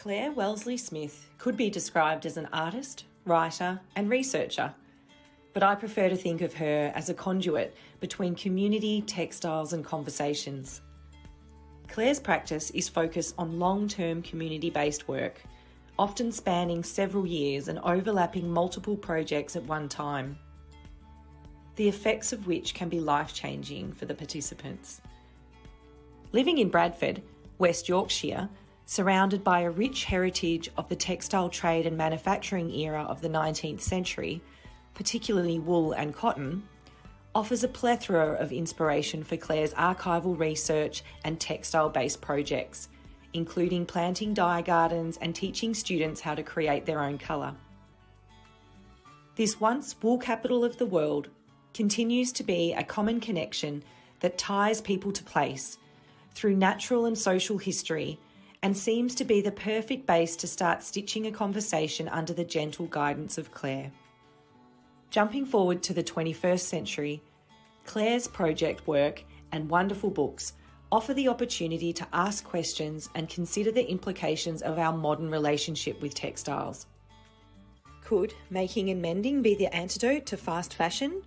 Claire Wellesley-Smith could be described as an artist, writer and researcher, but I prefer to think of her as a conduit between community, textiles and conversations. Claire's practice is focused on long-term community-based work, often spanning several years and overlapping multiple projects at one time, the effects of which can be life-changing for the participants. Living in Bradford, West Yorkshire, surrounded by a rich heritage of the textile trade and manufacturing era of the 19th century, particularly wool and cotton, offers a plethora of inspiration for Claire's archival research and textile-based projects, including planting dye gardens and teaching students how to create their own colour. This once wool capital of the world continues to be a common connection that ties people to place through natural and social history, and seems to be the perfect base to start stitching a conversation under the gentle guidance of Claire. Jumping forward to the 21st century, Claire's project work and wonderful books offer the opportunity to ask questions and consider the implications of our modern relationship with textiles. Could making and mending be the antidote to fast fashion?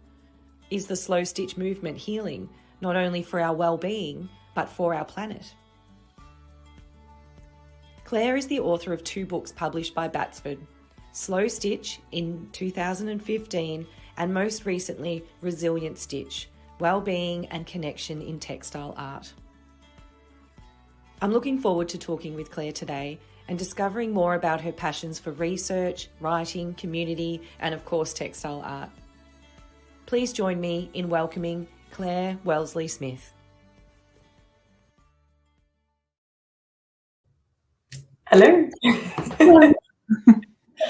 Is the slow stitch movement healing, not only for our well-being, but for our planet? Claire is the author of 2 books published by Batsford, Slow Stitch in 2015 and most recently Resilient Stitch, Wellbeing and Connection in Textile Art. I'm looking forward to talking with Claire today and discovering more about her passions for research, writing, community and of course textile art. Please join me in welcoming Claire Wellesley-Smith. Hello. Hello.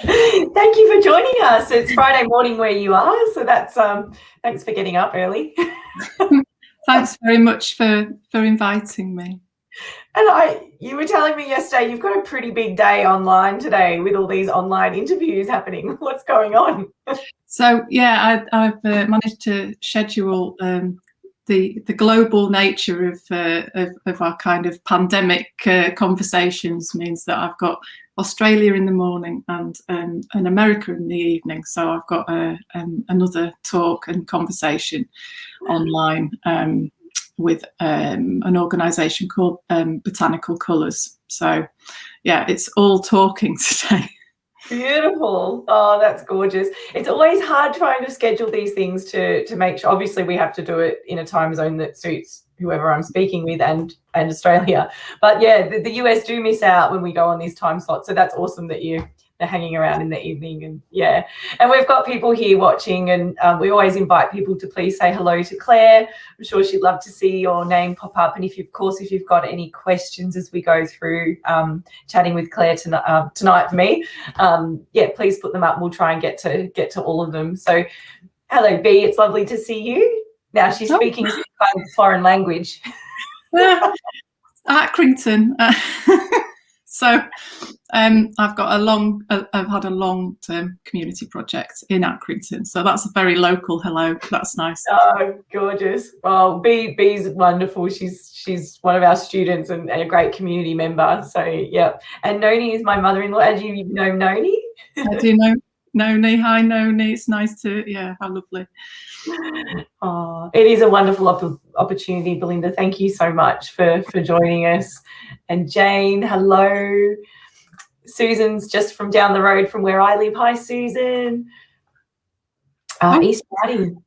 Thank you for joining us. It's Friday morning where you are, so that's thanks for getting up early. Thanks very much for inviting me. And you were telling me yesterday you've got a pretty big day online today with all these online interviews happening. What's going on? So yeah, I've managed to schedule the global nature of our kind of pandemic conversations means that I've got Australia in the morning and America in the evening. So I've got another talk and conversation online with an organisation called Botanical Colours. So yeah, it's all talking today. Beautiful. Oh, that's gorgeous. It's always hard trying to schedule these things to make sure. Obviously, we have to do it in a time zone that suits whoever I'm speaking with and Australia. But yeah, the US do miss out when we go on these time slots. So that's awesome that they're hanging around in the evening. And yeah, and we've got people here watching, and we always invite people to please say hello to Claire. I'm sure she'd love to see your name pop up. And if you've got any questions as we go through chatting with Claire tonight for me, yeah, please put them up. We'll try and get to all of them. So hello, B, it's lovely to see you. Now she's speaking some kind of foreign language. Accrington. So I've had a long-term community project in Accrington. So that's a very local hello. That's nice. Oh, gorgeous. Well, B's wonderful. She's one of our students and a great community member. So yeah. And Noni is my mother-in-law. As you know Noni? I do know Noni. Hi Noni. It's nice to, yeah, how lovely. Oh, it is a wonderful opportunity, Belinda. Thank you so much for joining us. And Jane, hello. Susan's just from down the road from where I live. Hi, Susan. East Riding.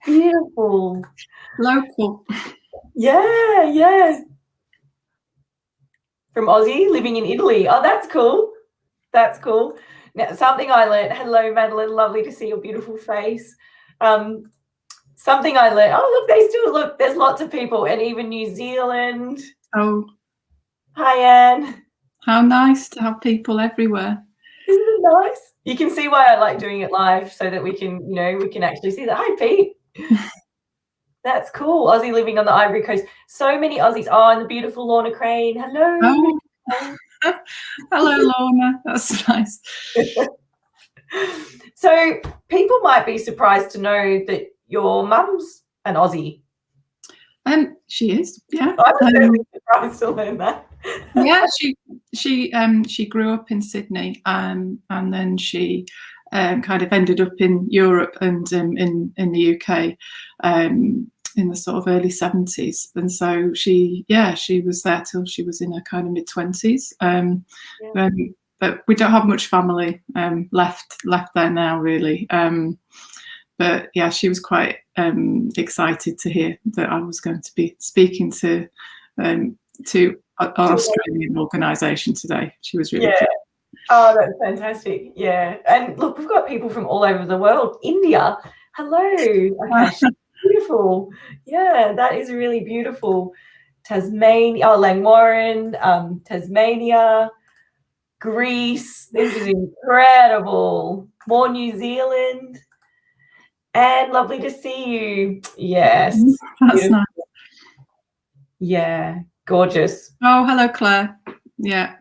Beautiful. Local. Yeah. From Aussie, living in Italy. Oh, that's cool. That's cool. Now, something I learned. Hello, Madeline. Lovely to see your beautiful face. Something I learned. Oh, look, there's lots of people, and even New Zealand. Oh. Hi, Anne. How nice to have people everywhere. Isn't it nice? You can see why I like doing it live, so that we can actually see that. Hi, Pete. That's cool. Aussie living on the Ivory Coast. So many Aussies. Oh, and the beautiful Lorna Crane. Hello. Oh. Hello, Lorna. That's nice. So people might be surprised to know that your mum's an Aussie. She is, yeah. I was really surprised to learn that. Yeah, she grew up in Sydney, and then she kind of ended up in Europe and in the UK in the sort of early 70s. And so she was there till she was in her kind of mid-20s. But we don't have much family left there now, really. But yeah, she was quite excited to hear that I was going to be speaking to an Australian organisation today. She was really pleased. Oh, that's fantastic. Yeah. And look, we've got people from all over the world. India. Hello. Okay. Beautiful. Yeah, that is really beautiful. Tasmania, Langwarrin, Tasmania, Greece. This is incredible. More New Zealand. And lovely to see you. Yes. That's beautiful. Nice. Yeah, gorgeous. Oh, hello, Claire. Yeah.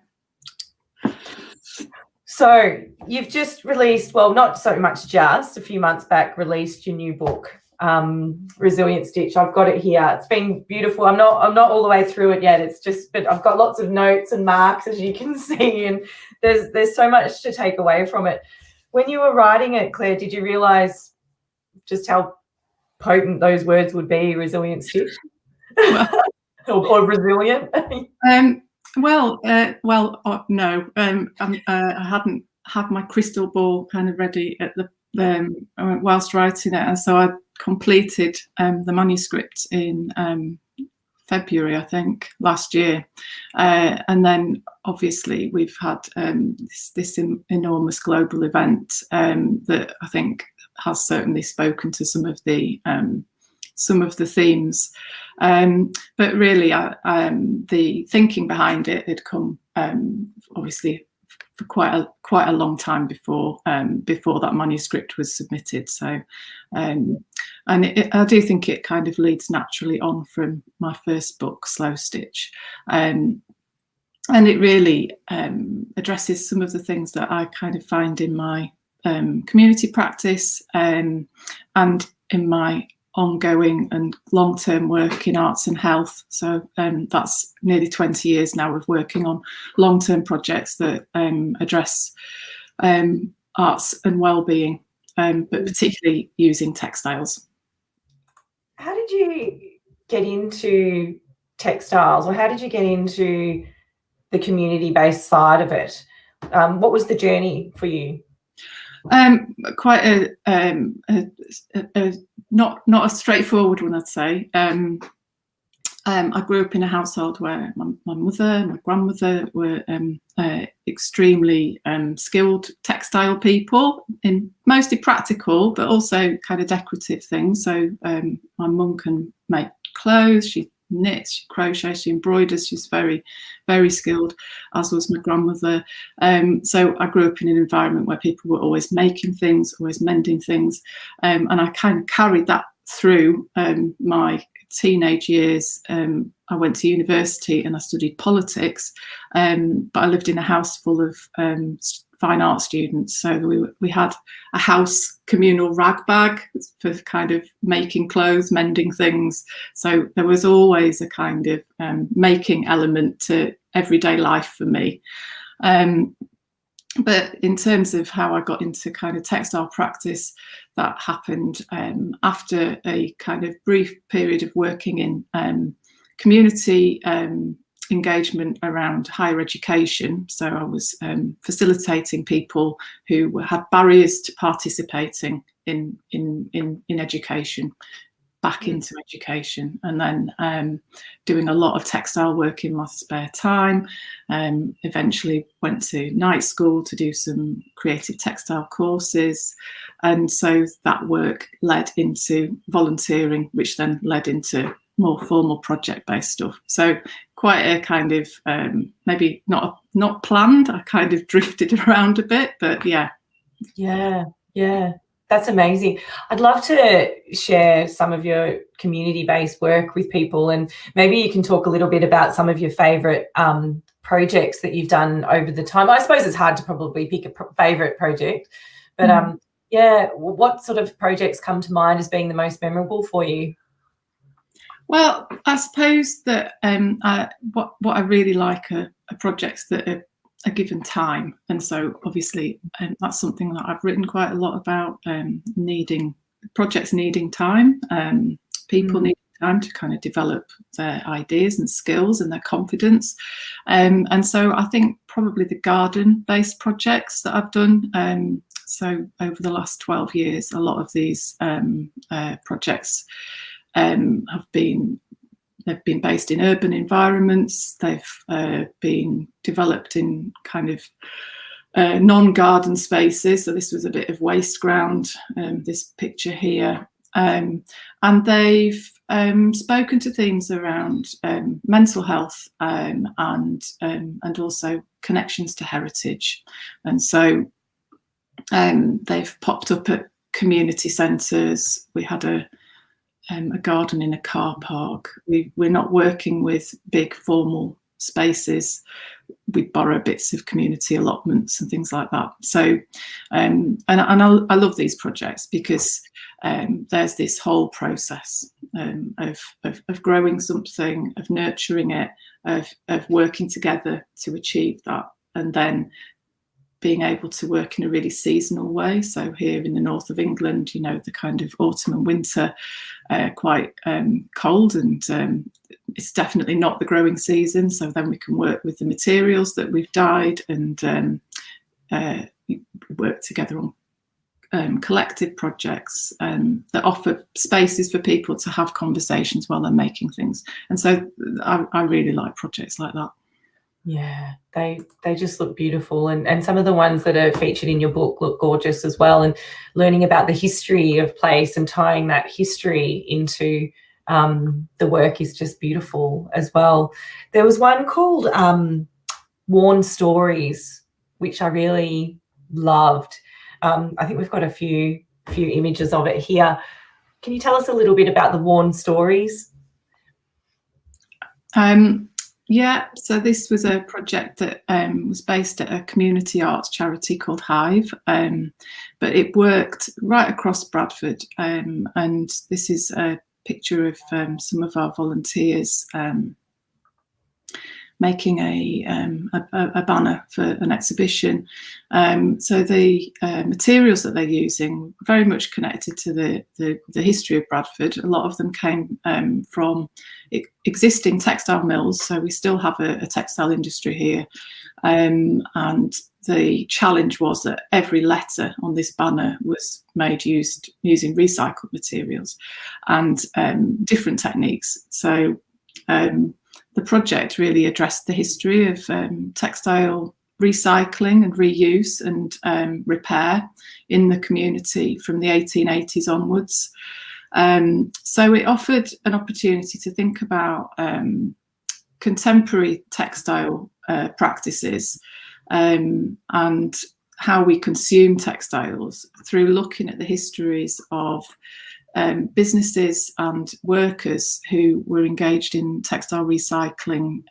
So you've just released, well, not so much just, a few months back, released your new book, Resilient Stitch. I've got it here. It's been beautiful. I'm not all the way through it yet. But I've got lots of notes and marks, as you can see, and there's so much to take away from it. When you were writing it, Claire, did you realise just how potent those words would be, resilient stitch? or resilient? No. I hadn't had my crystal ball kind of ready at whilst writing it, and so I completed the manuscript in February, I think, last year, and then obviously we've had this enormous global event that I think has certainly spoken to some of the themes, but really the thinking behind it had come obviously for quite a long time before that manuscript was submitted. So I do think it kind of leads naturally on from my first book, Slow Stitch, and it really addresses some of the things that I kind of find in my community practice and in my ongoing and long-term work in arts and health. So that's nearly 20 years now of working on long-term projects that address arts and well-being, but particularly using textiles. How did you get into textiles, or how did you get into the community-based side of it? What was the journey for you? Quite not a straightforward one, I'd say. I grew up in a household where my mother and my grandmother were extremely skilled textile people, in mostly practical, but also kind of decorative things. So my mum can make clothes, she knits, she crochets, she embroiders. She's very, very skilled, as was my grandmother. So I grew up in an environment where people were always making things, always mending things, and I kind of carried that through my teenage years. I went to university and I studied politics, but I lived in a house full of fine art students. So we had a house communal rag bag for kind of making clothes, mending things. So there was always a kind of making element to everyday life for me. But in terms of how I got into kind of textile practice, that happened after a kind of brief period of working in community engagement around higher education. So I was facilitating people who had barriers to participating in education, back into education, and then doing a lot of textile work in my spare time. Eventually went to night school to do some creative textile courses, and so that work led into volunteering, which then led into more formal project-based stuff. So quite a kind of maybe not planned. I kind of drifted around a bit, but yeah. That's amazing. I'd love to share some of your community-based work with people, and maybe you can talk a little bit about some of your favourite projects that you've done over the time. I suppose it's hard to probably pick a favourite project, but what sort of projects come to mind as being the most memorable for you? Well, I suppose that what I really like are projects that are given time, and so obviously that's something that I've written quite a lot about. Projects needing time, people need time to kind of develop their ideas and skills and their confidence, and so I think probably the garden-based projects that I've done. So over the last 12 years, a lot of these projects they've been based in urban environments. They've been developed in kind of non-garden spaces. So this was a bit of waste ground, this picture here. And they've spoken to themes around mental health and also connections to heritage. And so they've popped up at community centres. We had a garden in a car park. We're not working with big formal spaces. We borrow bits of community allotments and things like that. So, and I love these projects because there's this whole process of growing something, of nurturing it, of working together to achieve that, and then being able to work in a really seasonal way. So here in the north of England, you know, the kind of autumn and winter, quite cold, and it's definitely not the growing season. So then we can work with the materials that we've dyed and work together on collective projects that offer spaces for people to have conversations while they're making things. And so I really like projects like that. Yeah, they just look beautiful, and some of the ones that are featured in your book look gorgeous as well, and learning about the history of place and tying that history into the work is just beautiful as well. There was one called Worn Stories, which I really loved. I think we've got a few images of it here. Can you tell us a little bit about the Worn Stories? Yeah, so this was a project that was based at a community arts charity called Hive, but it worked right across Bradford, and this is a picture of some of our volunteers making a banner for an exhibition. So the materials that they're using very much connected to the history of Bradford. A lot of them came from existing textile mills, so we still have a textile industry here. And the challenge was that every letter on this banner was made using recycled materials and different techniques. So the project really addressed the history of textile recycling and reuse and repair in the community from the 1880s onwards. So it offered an opportunity to think about contemporary textile practices and how we consume textiles through looking at the histories of businesses and workers who were engaged in textile recycling,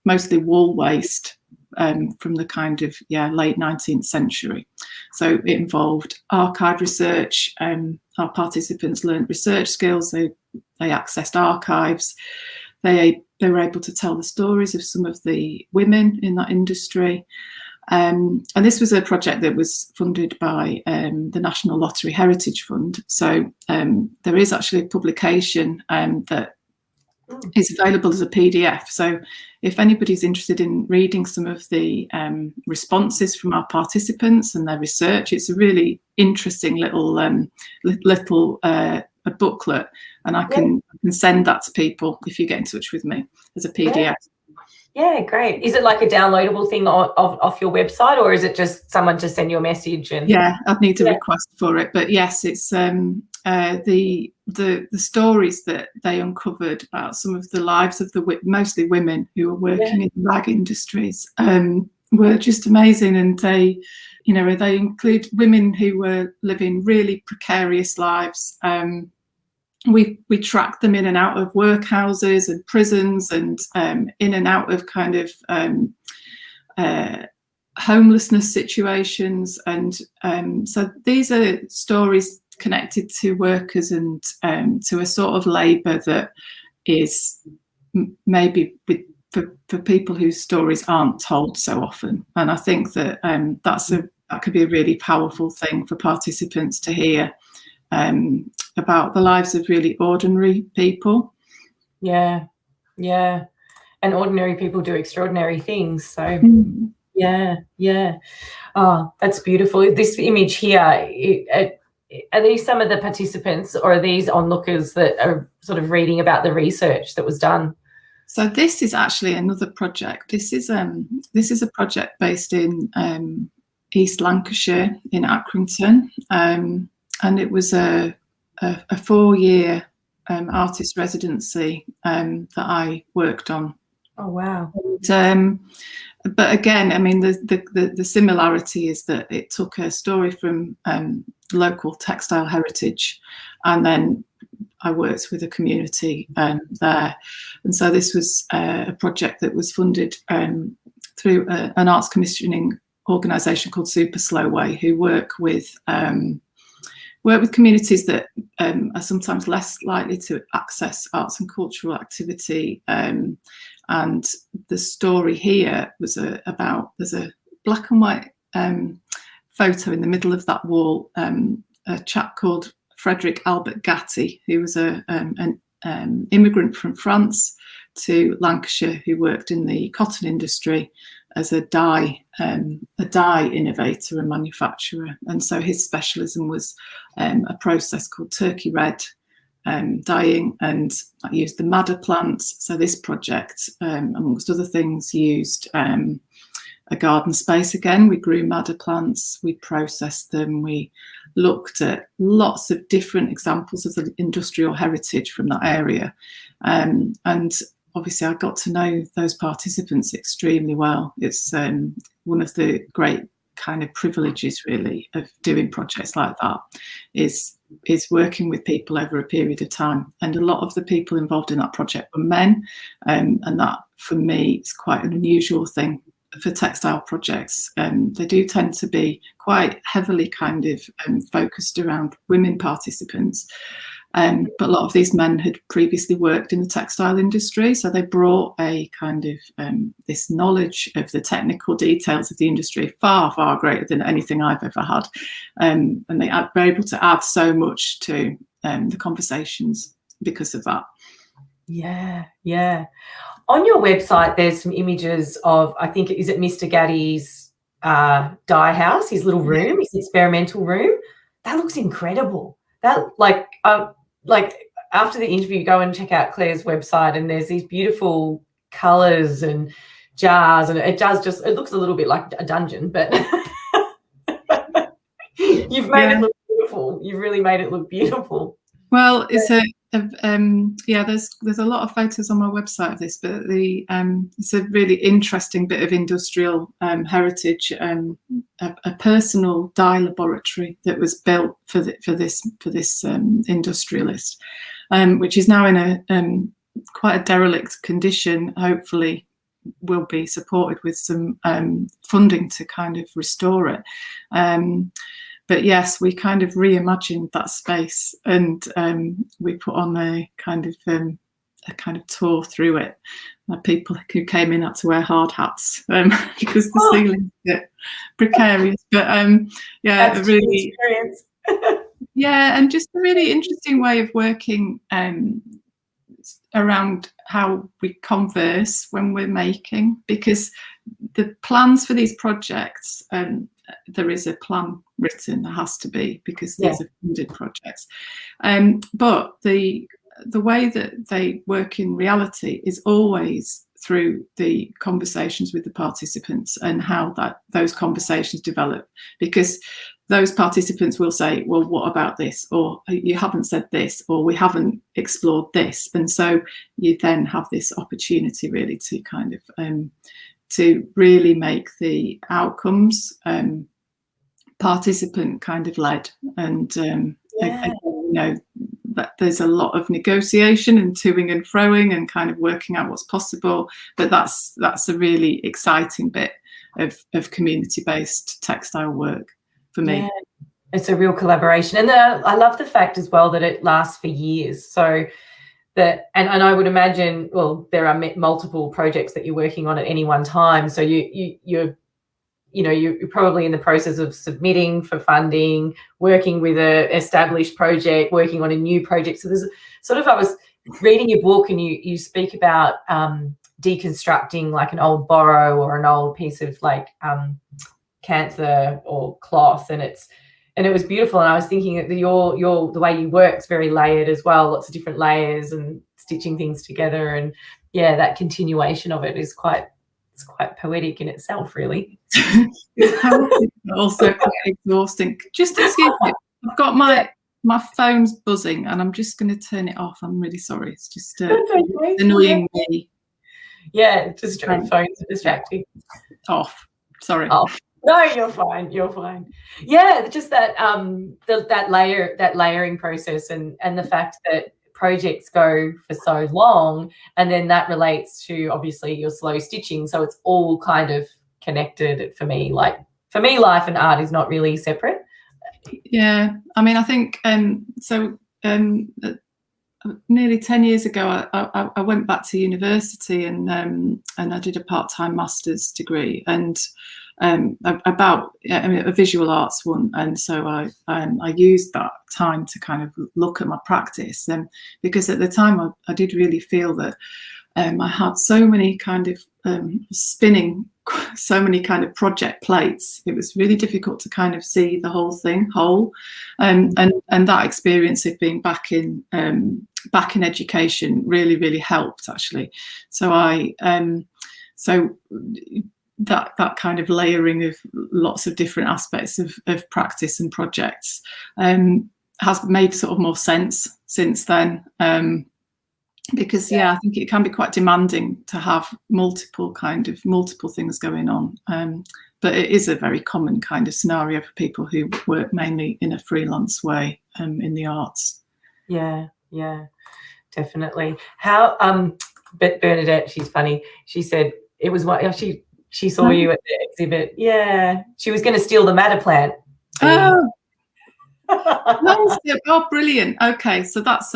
mostly wool waste from the kind of late 19th century. So it involved archive research. Our participants learned research skills. They accessed archives. They were able to tell the stories of some of the women in that industry. And this was a project that was funded by the National Lottery Heritage Fund. So there is actually a publication that is available as a PDF. So if anybody's interested in reading some of the responses from our participants and their research, it's a really interesting little a booklet, and I can send that to people if you get in touch with me as a PDF. Yeah, great. Is it like a downloadable thing off your website, or is it just someone to send you a message? And yeah, I'd need to request for it, but yes, it's the stories that they uncovered about some of the lives of mostly women who were working in the rag industries were just amazing, and they include women who were living really precarious lives. We tracked them in and out of workhouses and prisons and in and out of kind of homelessness situations. And so these are stories connected to workers and to a sort of labour that is maybe for people whose stories aren't told so often. And I think that that could be a really powerful thing for participants to hear about the lives of really ordinary people. Yeah, yeah. And ordinary people do extraordinary things. So yeah. Oh, that's beautiful. This image here, are these some of the participants, or are these onlookers that are sort of reading about the research that was done? So this is actually another project. This is a project based in East Lancashire in Accrington, and it was a 4-year artist residency that I worked on. Oh wow! But again, I mean, the similarity is that it took a story from local textile heritage, and then I worked with a community there. And so this was a project that was funded through an arts commissioning organisation called Super Slow Way, who work with communities that are sometimes less likely to access arts and cultural activity. And the story here was about, there's a black and white photo in the middle of that wall, a chap called Frederick Albert Gatti, who was an immigrant from France to Lancashire, who worked in the cotton industry as a dye innovator and manufacturer. And so his specialism was a process called turkey red dyeing, and I used the madder plants. So this project, amongst other things, used a garden space again. We grew madder plants, we processed them, we looked at lots of different examples of the industrial heritage from that area. And obviously I got to know those participants extremely well. It's one of the great kind of privileges really of doing projects like that is working with people over a period of time. And a lot of the people involved in that project were men, and that for me is quite an unusual thing for textile projects. They do tend to be quite heavily kind of focused around women participants. But a lot of these men had previously worked in the textile industry, so they brought a kind of this knowledge of the technical details of the industry far, far greater than anything I've ever had. And they were able to add so much to the conversations because of that. Yeah. On your website, there's some images of, I think, is it Mr. Gatti's dye house, his little room, his experimental room? That looks incredible. That like after the interview, go and check out Claire's website, and there's these beautiful colours and jars, and it looks a little bit like a dungeon, but you've made it look beautiful. You've really made it look beautiful. Well, it's there's a lot of photos on my website of this, but it's a really interesting bit of industrial heritage, a personal dye laboratory that was built for this industrialist, which is now in a quite a derelict condition. Hopefully will be supported with some funding to kind of restore it. But yes, we kind of reimagined that space, and we put on a kind of tour through it. People who came in had to wear hard hats because the ceiling's a bit precarious. But that's really, experience. and just a really interesting way of working around how we converse when we're making, because the plans for these projects, there is a plan written, there has to be, because these are funded projects. But the way that they work in reality is always through the conversations with the participants and how those conversations develop, because those participants will say, well, what about this? Or you haven't said this, or we haven't explored this. And so you then have this opportunity really to kind of to really make the outcomes participant kind of led. And that there's a lot of negotiation and toing and froing and kind of working out what's possible, but that's a really exciting bit of community-based textile work for me. Yeah, it's a real collaboration, and I love the fact as well that it lasts for years. So and I would imagine, well, there are multiple projects that you're working on at any one time. So you're probably in the process of submitting for funding, working with an established project, working on a new project. So there's sort of, I was reading your book and you speak about deconstructing like an old borrow or an old piece of like canther or cloth, and it was beautiful. And I was thinking that the way you work is very layered as well, lots of different layers and stitching things together, and yeah, that continuation of it is quite poetic in itself, really. It's poetic, but also quite exhausting. Just excuse me, I've got my phone's buzzing and I'm just going to turn it off. I'm really sorry. It's just annoying me. Yeah, just phones are distracting. Off. Sorry. Off. No, you're fine. Yeah, just that that layering process, and the fact that projects go for so long, and then that relates to obviously your slow stitching. So it's all kind of connected for me. Like for me, life and art is not really separate. Yeah, I mean, I think nearly 10 years ago, I went back to university and I did a part-time master's degree and about a visual arts one, and so I used that time to kind of look at my practice, because at the time I did really feel that I had so many kind of spinning so many kind of project plates. It was really difficult to kind of see the whole thing whole, and that experience of being back in education really helped, actually. So that kind of layering of lots of different aspects of practice and projects has made sort of more sense since then, because I think it can be quite demanding to have multiple things going on, but it is a very common kind of scenario for people who work mainly in a freelance way in the arts. Yeah, definitely. How but Bernadette, she's funny, she said it was what she saw you at the exhibit. Yeah, she was going to steal the madder plant. Oh, oh, brilliant. Okay, so that's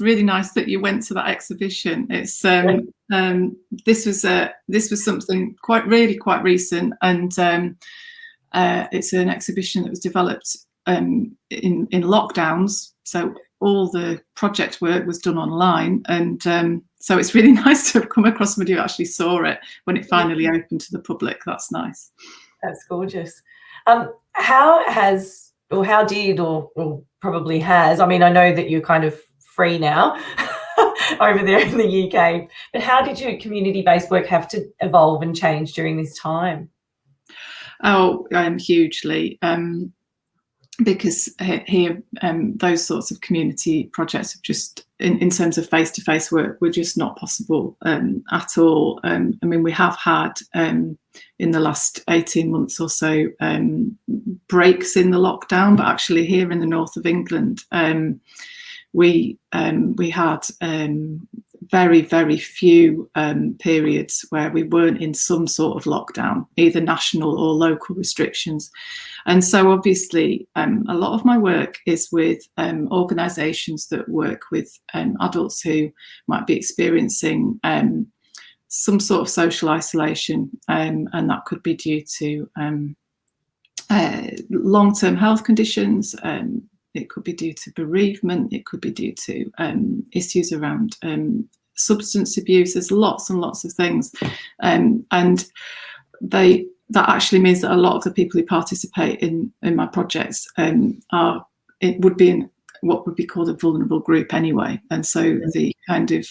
really nice that you went to that exhibition. It's this was something quite recent, and it's an exhibition that was developed in lockdowns. So all the project work was done online, and so it's really nice to have come across somebody who actually saw it when it finally opened to the public. That's nice. That's gorgeous. How did or probably has, I mean, I know that you're kind of free now over there in the UK, but how did your community-based work have to evolve and change during this time? Oh, hugely. Because here, those sorts of community projects have just, in terms of face-to-face work, were just not possible at all. I mean, we have had in the last 18 months or so breaks in the lockdown, but actually here in the north of England, we had very few periods where we weren't in some sort of lockdown, either national or local restrictions. And so obviously a lot of my work is with organisations that work with adults who might be experiencing some sort of social isolation, and that could be due to long-term health conditions. It could be due to bereavement. It could be due to issues around substance abuse. There's lots and lots of things, and that actually means that a lot of the people who participate in my projects would be in what would be called a vulnerable group anyway, and so the kind of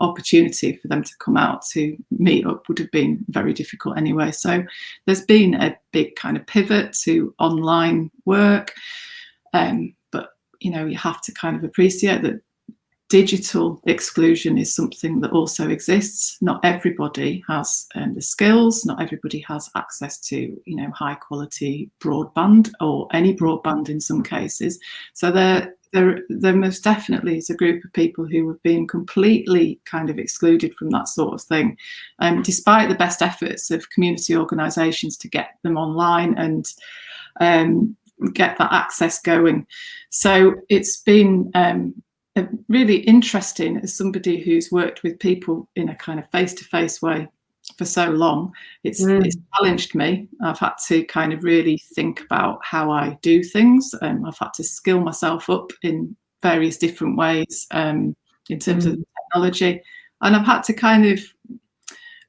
opportunity for them to come out to meet up would have been very difficult anyway. So there's been a big kind of pivot to online work. But you have to kind of appreciate that digital exclusion is something that also exists. Not everybody has the skills. Not everybody has access to high quality broadband, or any broadband in some cases. So there most definitely is a group of people who have been completely kind of excluded from that sort of thing, despite the best efforts of community organisations to get them online and get that access going. So it's been really interesting as somebody who's worked with people in a kind of face-to-face way for so long. It's challenged me. I've had to kind of really think about how I do things. I've had to skill myself up in various different ways in terms of technology, and I've had to kind of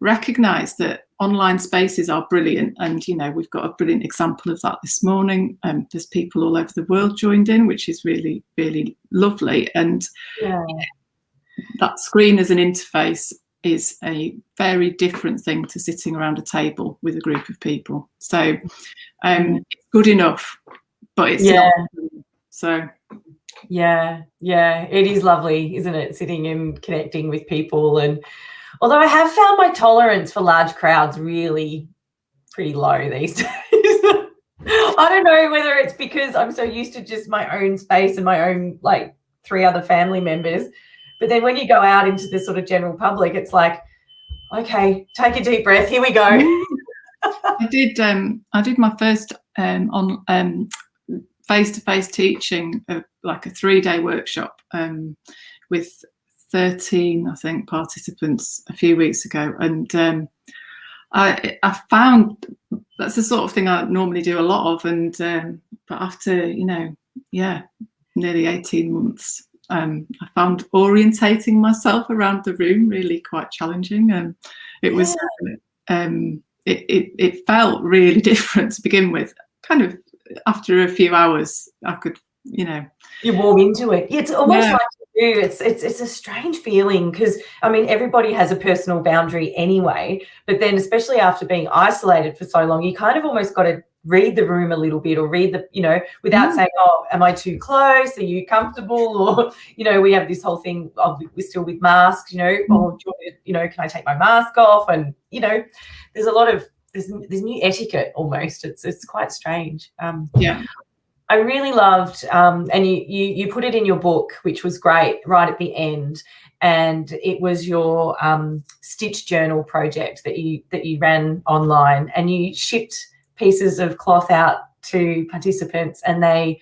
recognise that online spaces are brilliant, and we've got a brilliant example of that this morning. There's people all over the world joined in, which is really, really lovely, and that screen as an interface is a very different thing to sitting around a table with a group of people. So it's good enough, but it's not. So it is lovely, isn't it, sitting and connecting with people. And although I have found my tolerance for large crowds really pretty low these days. I don't know whether it's because I'm so used to just my own space and my own, like, 3 other family members. But then when you go out into the sort of general public, it's like, okay, take a deep breath. Here we go. I did my first on face-to-face teaching, like a 3-day workshop with 13, I think, participants a few weeks ago, and I found that's the sort of thing I normally do a lot of, and but after nearly 18 months. I found orientating myself around the room really quite challenging, and it was it felt really different to begin with. Kind of after a few hours, I could, you warm into it. It's almost like you do. It's a strange feeling, because I mean, everybody has a personal boundary anyway, but then especially after being isolated for so long, you kind of almost got to read the room a little bit, or read the, without saying, oh, am I too close? Are you comfortable? Or, we have this whole thing of, we're still with masks, or, can I take my mask off? And, there's a lot of, there's new etiquette almost. It's quite strange. I really loved, and you put it in your book, which was great, right at the end. And it was your stitch journal project that you ran online, and you shipped pieces of cloth out to participants and they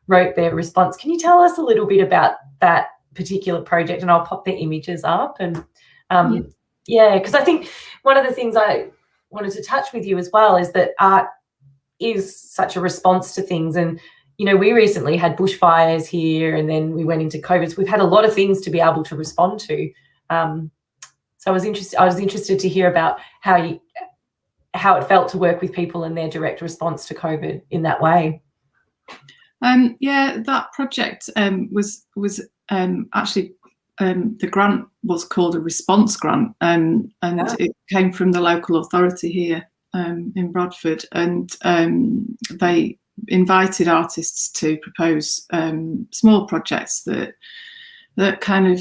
wrote their response. Can you tell us a little bit about that particular project? And I'll pop the images up. And because I think one of the things I wanted to touch with you as well is that art is such a response to things. And we recently had bushfires here, and then we went into COVID. So we've had a lot of things to be able to respond to. So I was interested to hear about how it felt to work with people and their direct response to COVID in that way. That project was actually the grant was called a response grant, and it came from the local authority here in Bradford, and they invited artists to propose small projects that kind of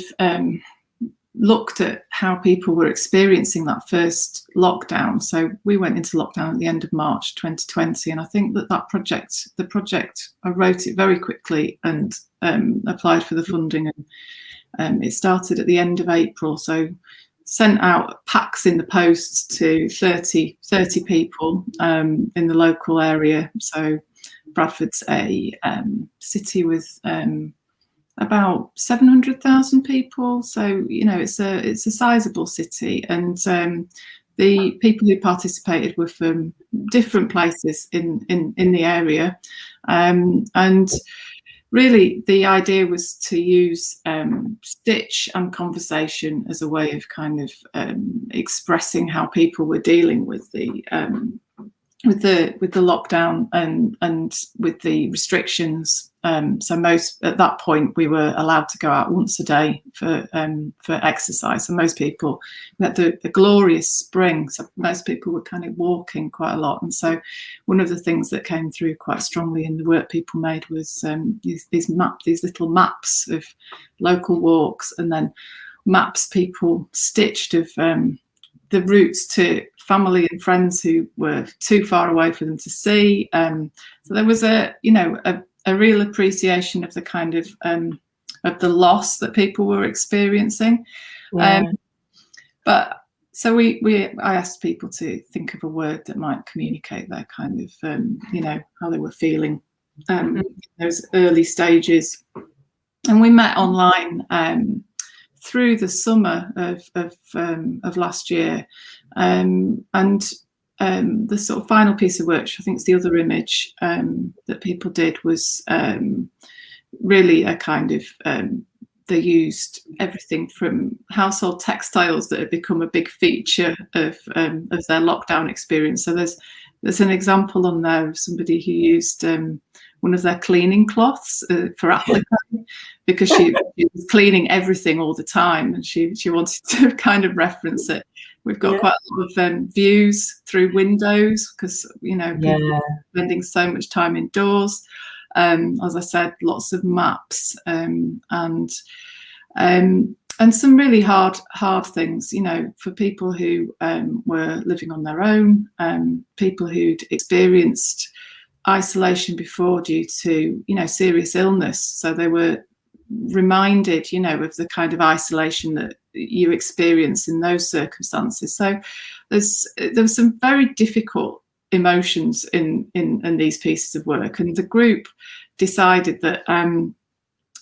looked at how people were experiencing that first lockdown. So we went into lockdown at the end of March 2020, and I think the project, I wrote it very quickly and applied for the funding, and it started at the end of April. So sent out packs in the post to 30 people in the local area. So Bradford's a city with about 700,000 people, so it's a sizable city, and the people who participated were from different places in the area, and really the idea was to use stitch and conversation as a way of kind of expressing how people were dealing with the lockdown and with the restrictions. So most at that point we were allowed to go out once a day for exercise. So most people, we had the glorious spring, so most people were kind of walking quite a lot. And so one of the things that came through quite strongly in the work people made was these little maps of local walks, and then maps people stitched of the routes to family and friends who were too far away for them to see. So there was a real appreciation of the kind of the loss that people were experiencing. But so I asked people to think of a word that might communicate their kind of how they were feeling in those early stages. And we met online through the summer of last year, and the sort of final piece of work, which I think is the other image that people did, was really a kind of they used everything from household textiles that had become a big feature of their lockdown experience. So there's an example on there of somebody who used one of their cleaning cloths for applique, because she was cleaning everything all the time, and she wanted to kind of reference it. We've got quite a lot of views through windows, because people are spending so much time indoors. As I said, lots of maps and some really hard things, for people who were living on their own, people who'd experienced isolation before due to serious illness, so they were reminded of the kind of isolation that you experience in those circumstances. So there's some very difficult emotions in these pieces of work, and the group decided that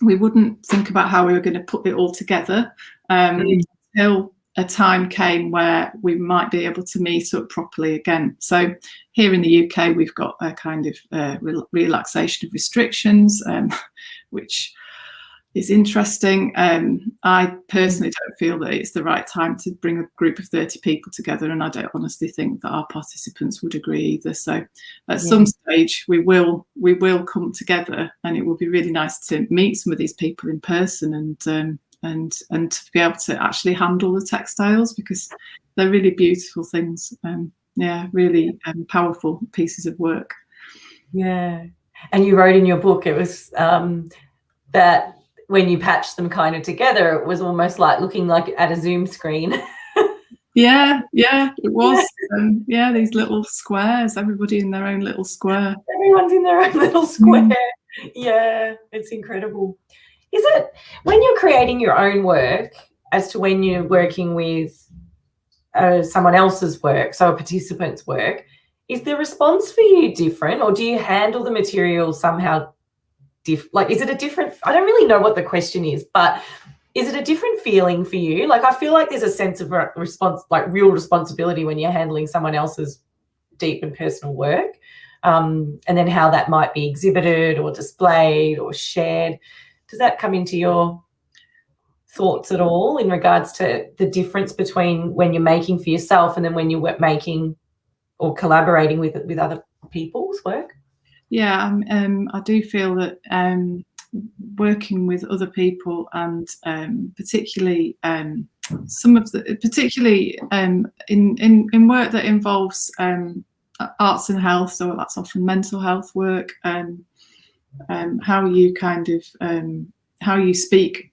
we wouldn't think about how we were going to put it all together until a time came where we might be able to meet up properly again. So here in the UK, we've got a kind of relaxation of restrictions, which is interesting. I personally don't feel that it's the right time to bring a group of 30 people together, and I don't honestly think that our participants would agree either. So at some stage we will come together, and it will be really nice to meet some of these people in person and to be able to actually handle the textiles, because they're really beautiful things. Really powerful pieces of work. Yeah. And you wrote in your book, it was that when you patched them kind of together, it was almost like looking like at a Zoom screen. Yeah, it was. These little squares, everybody in their own little square. Everyone's in their own little square. Yeah, it's incredible. Is it, when you're creating your own work, as to when you're working with someone else's work, so a participant's work, is the response for you different, or do you handle the material somehow is it a different, I don't really know what the question is, but is it a different feeling for you? Like, I feel like there's a sense of response, like real responsibility, when you're handling someone else's deep and personal work, and then how that might be exhibited or displayed or shared. Does that come into your thoughts at all in regards to the difference between when you're making for yourself and then when you're making or collaborating with other people's work? Yeah, I do feel that working with other people, and particularly in work that involves arts and health, so that's often mental health work, how you kind of how you speak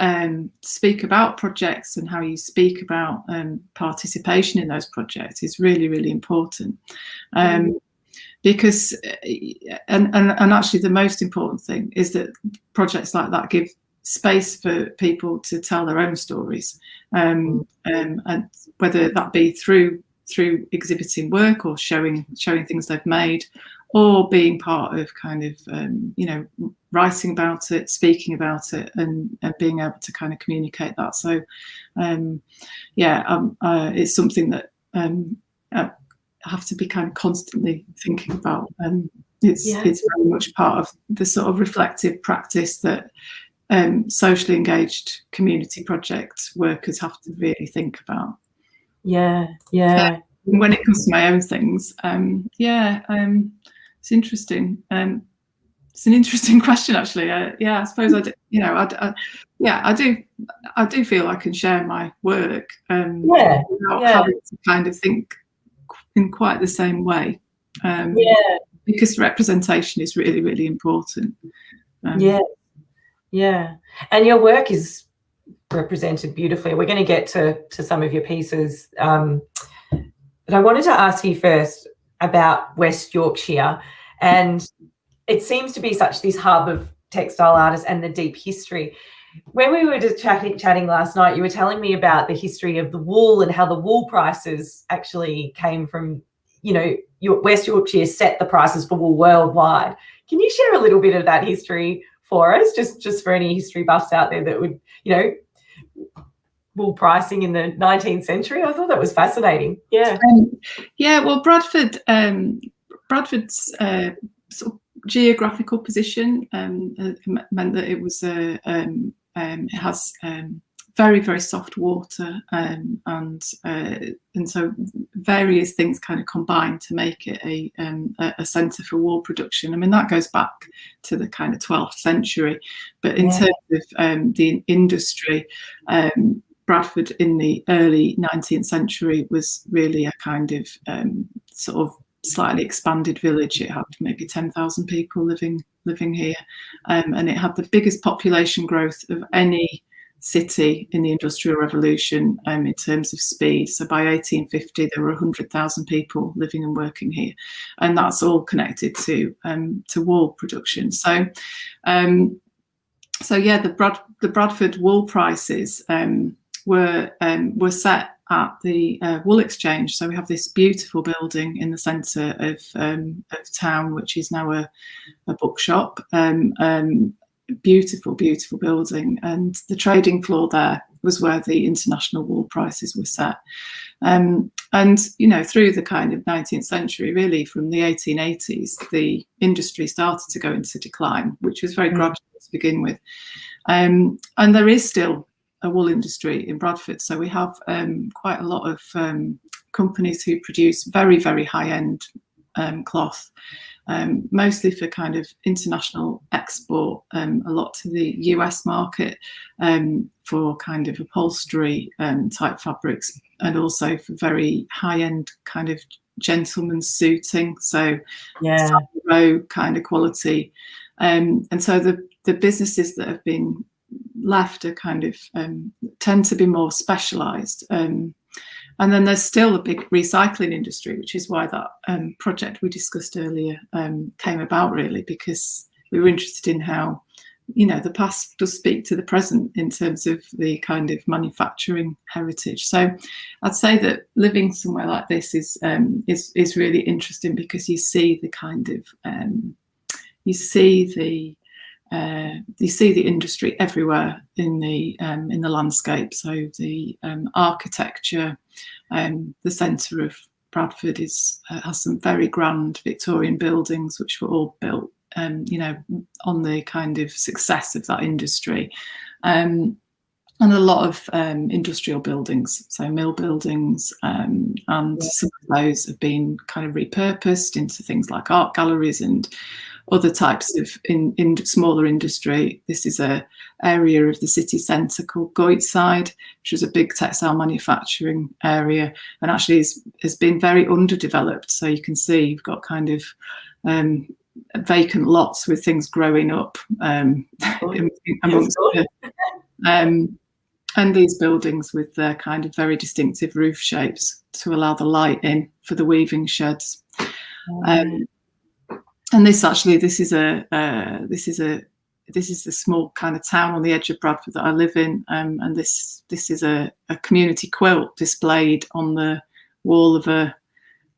about projects and how you speak about participation in those projects is really, really important. Because and actually the most important thing is that projects like that give space for people to tell their own stories, and whether that be through exhibiting work or showing things they've made, or being part of kind of writing about it, speaking about it, and being able to kind of communicate that. So it's something that have to be kind of constantly thinking about, and it's very much part of the sort of reflective practice that socially engaged community project workers have to really think about. When it comes to my own things, it's interesting. It's an interesting question, actually. I suppose I do feel I can share my work without having to kind of think in quite the same way, because representation is really, really important. And your work is represented beautifully. We're going to get to some of your pieces, but I wanted to ask you first about West Yorkshire, and it seems to be such this hub of textile artists and the deep history. When we were just chatting last night, you were telling me about the history of the wool and how the wool prices actually came from, West Yorkshire set the prices for wool worldwide. Can you share a little bit of that history for us, just for any history buffs out there that would, wool pricing in the 19th century? I thought that was fascinating. Yeah. Well, Bradford's sort of geographical position meant that it was it has very, very soft water, and so various things kind of combine to make it a centre for wool production. I mean, that goes back to the kind of 12th century, but in terms of the industry, Bradford in the early 19th century was really a kind of sort of slightly expanded village. It had maybe 10,000 people living here, and it had the biggest population growth of any city in the Industrial Revolution in terms of speed. So by 1850 there were 100,000 people living and working here, and that's all connected to wool production. So the Bradford wool prices were set at the Wool Exchange. So we have this beautiful building in the centre of town, which is now a bookshop. Beautiful building, and the trading floor there was where the international wool prices were set. And through the kind of 19th century, really from the 1880s, the industry started to go into decline, which was very gradual to begin with. And there is still a wool industry in Bradford. So we have quite a lot of companies who produce very, very high-end cloth, mostly for kind of international export, a lot to the US market, for kind of upholstery type fabrics, and also for very high-end kind of gentleman's suiting, so row kind of quality. And so the businesses that have been left are kind of tend to be more specialised. And then there's still a big recycling industry, which is why that project we discussed earlier came about, really, because we were interested in how, the past does speak to the present in terms of the kind of manufacturing heritage. So I'd say that living somewhere like this is really interesting, because you see the kind of you see the industry everywhere in the landscape. So the architecture, the centre of Bradford has some very grand Victorian buildings, which were all built, on the kind of success of that industry, and a lot of industrial buildings, so mill buildings, and some of those have been kind of repurposed into things like art galleries and other types of in smaller industry. This is a area of the city centre called Goitside, which is a big textile manufacturing area, and actually has been very underdeveloped. So you can see you've got kind of vacant lots with things growing up amongst and these buildings with their kind of very distinctive roof shapes to allow the light in for the weaving sheds. And this is the small kind of town on the edge of Bradford that I live in, and this is a community quilt displayed on the wall of a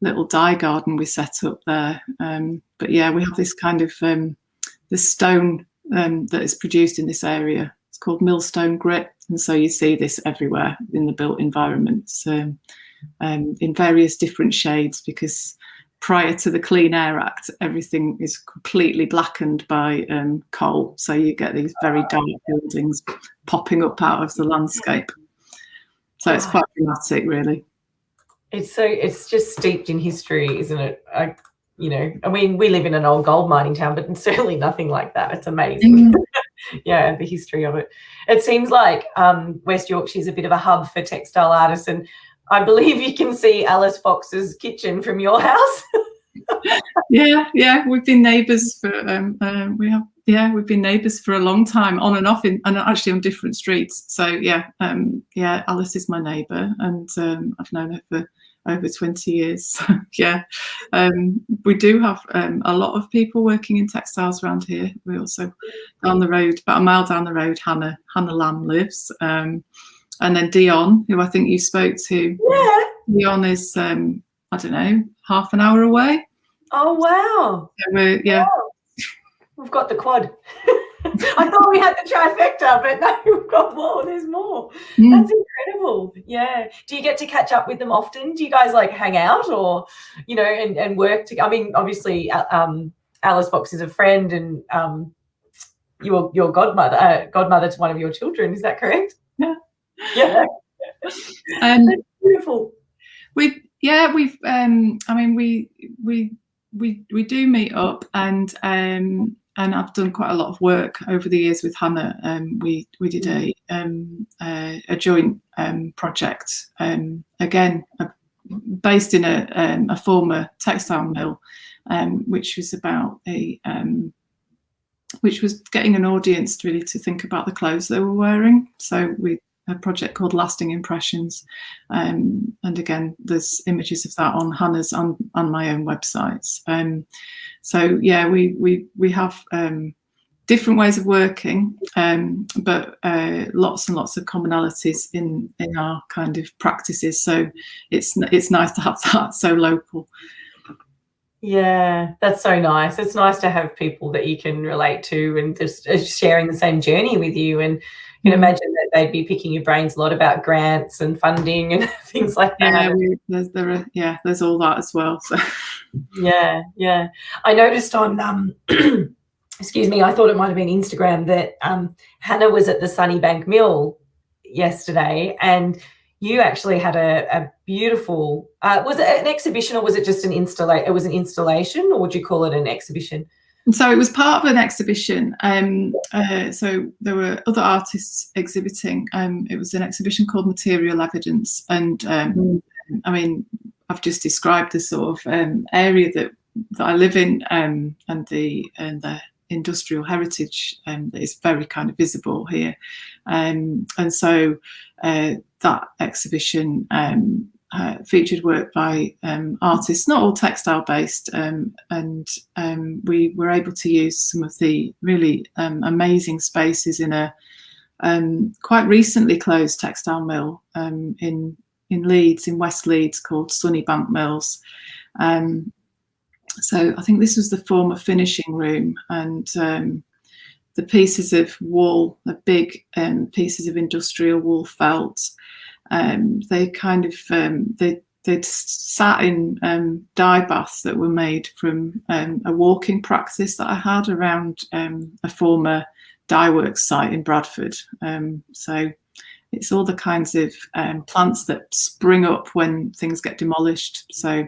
little dye garden we set up there. But yeah, we have this kind of the stone that is produced in this area. It's called millstone grit, and so you see this everywhere in the built environments, in various different shades, because prior to the Clean Air Act, everything is completely blackened by coal. So you get these very dark buildings popping up out of the landscape. So it's quite dramatic, really. It's just steeped in history, isn't it? I mean, we live in an old gold mining town, but certainly nothing like that. It's amazing. Yeah, the history of it. It seems like West Yorkshire is a bit of a hub for textile artists, and I believe you can see Alice Fox's kitchen from your house. Yeah, we've been neighbours for we've been neighbours for a long time, on and off, and actually on different streets. So Alice is my neighbour, and I've known her for over 20 years. So, we do have a lot of people working in textiles around here. We also, down the road, about a mile down the road, Hannah Lamb lives. And then Dion, who I think you spoke to. Yeah. Dion is, I don't know, half an hour away. Oh, wow. So wow. We've got the quad. I thought we had the trifecta, but no, we've got more. There's more. That's incredible. Yeah. Do you get to catch up with them often? Do you guys like hang out or, you know, and work together? I mean, obviously, Alice Fox is a friend and your godmother to one of your children. Is that correct? Yeah. Yeah. That's beautiful. We do meet up, and I've done quite a lot of work over the years with Hannah. We did a joint project, again based in a former textile mill, which was about which was getting an audience really to think about the clothes they were wearing. So a project called Lasting Impressions, and again there's images of that on Hannah's on my own websites. So yeah, we have different ways of working, but lots and lots of commonalities in our kind of practices, so it's nice to have that so local. Yeah, that's so nice. It's nice to have people that you can relate to and just sharing the same journey with you. And you can imagine that they'd be picking your brains a lot about grants and funding and things like that. Yeah, there's all that as well. So. Yeah. I noticed on excuse me, I thought it might have been Instagram that Hannah was at the Sunnybank Mill yesterday, and you actually had a beautiful, was it an exhibition or was it just an installation? It was an installation, or would you call it an exhibition? So it was part of an exhibition. So there were other artists exhibiting. It was an exhibition called Material Evidence. And I mean, I've just described the sort of area that I live in, and the industrial heritage that is very kind of visible here. And so that exhibition featured work by artists, not all textile based, and we were able to use some of the really amazing spaces in a quite recently closed textile mill in Leeds, in West Leeds, called Sunnybank Mills. So I think this was the former finishing room, and the pieces of wool, the big pieces of industrial wool felt, they kind of they'd sat in dye baths that were made from a walking practice that I had around a former dye works site in Bradford. So it's all the kinds of plants that spring up when things get demolished. So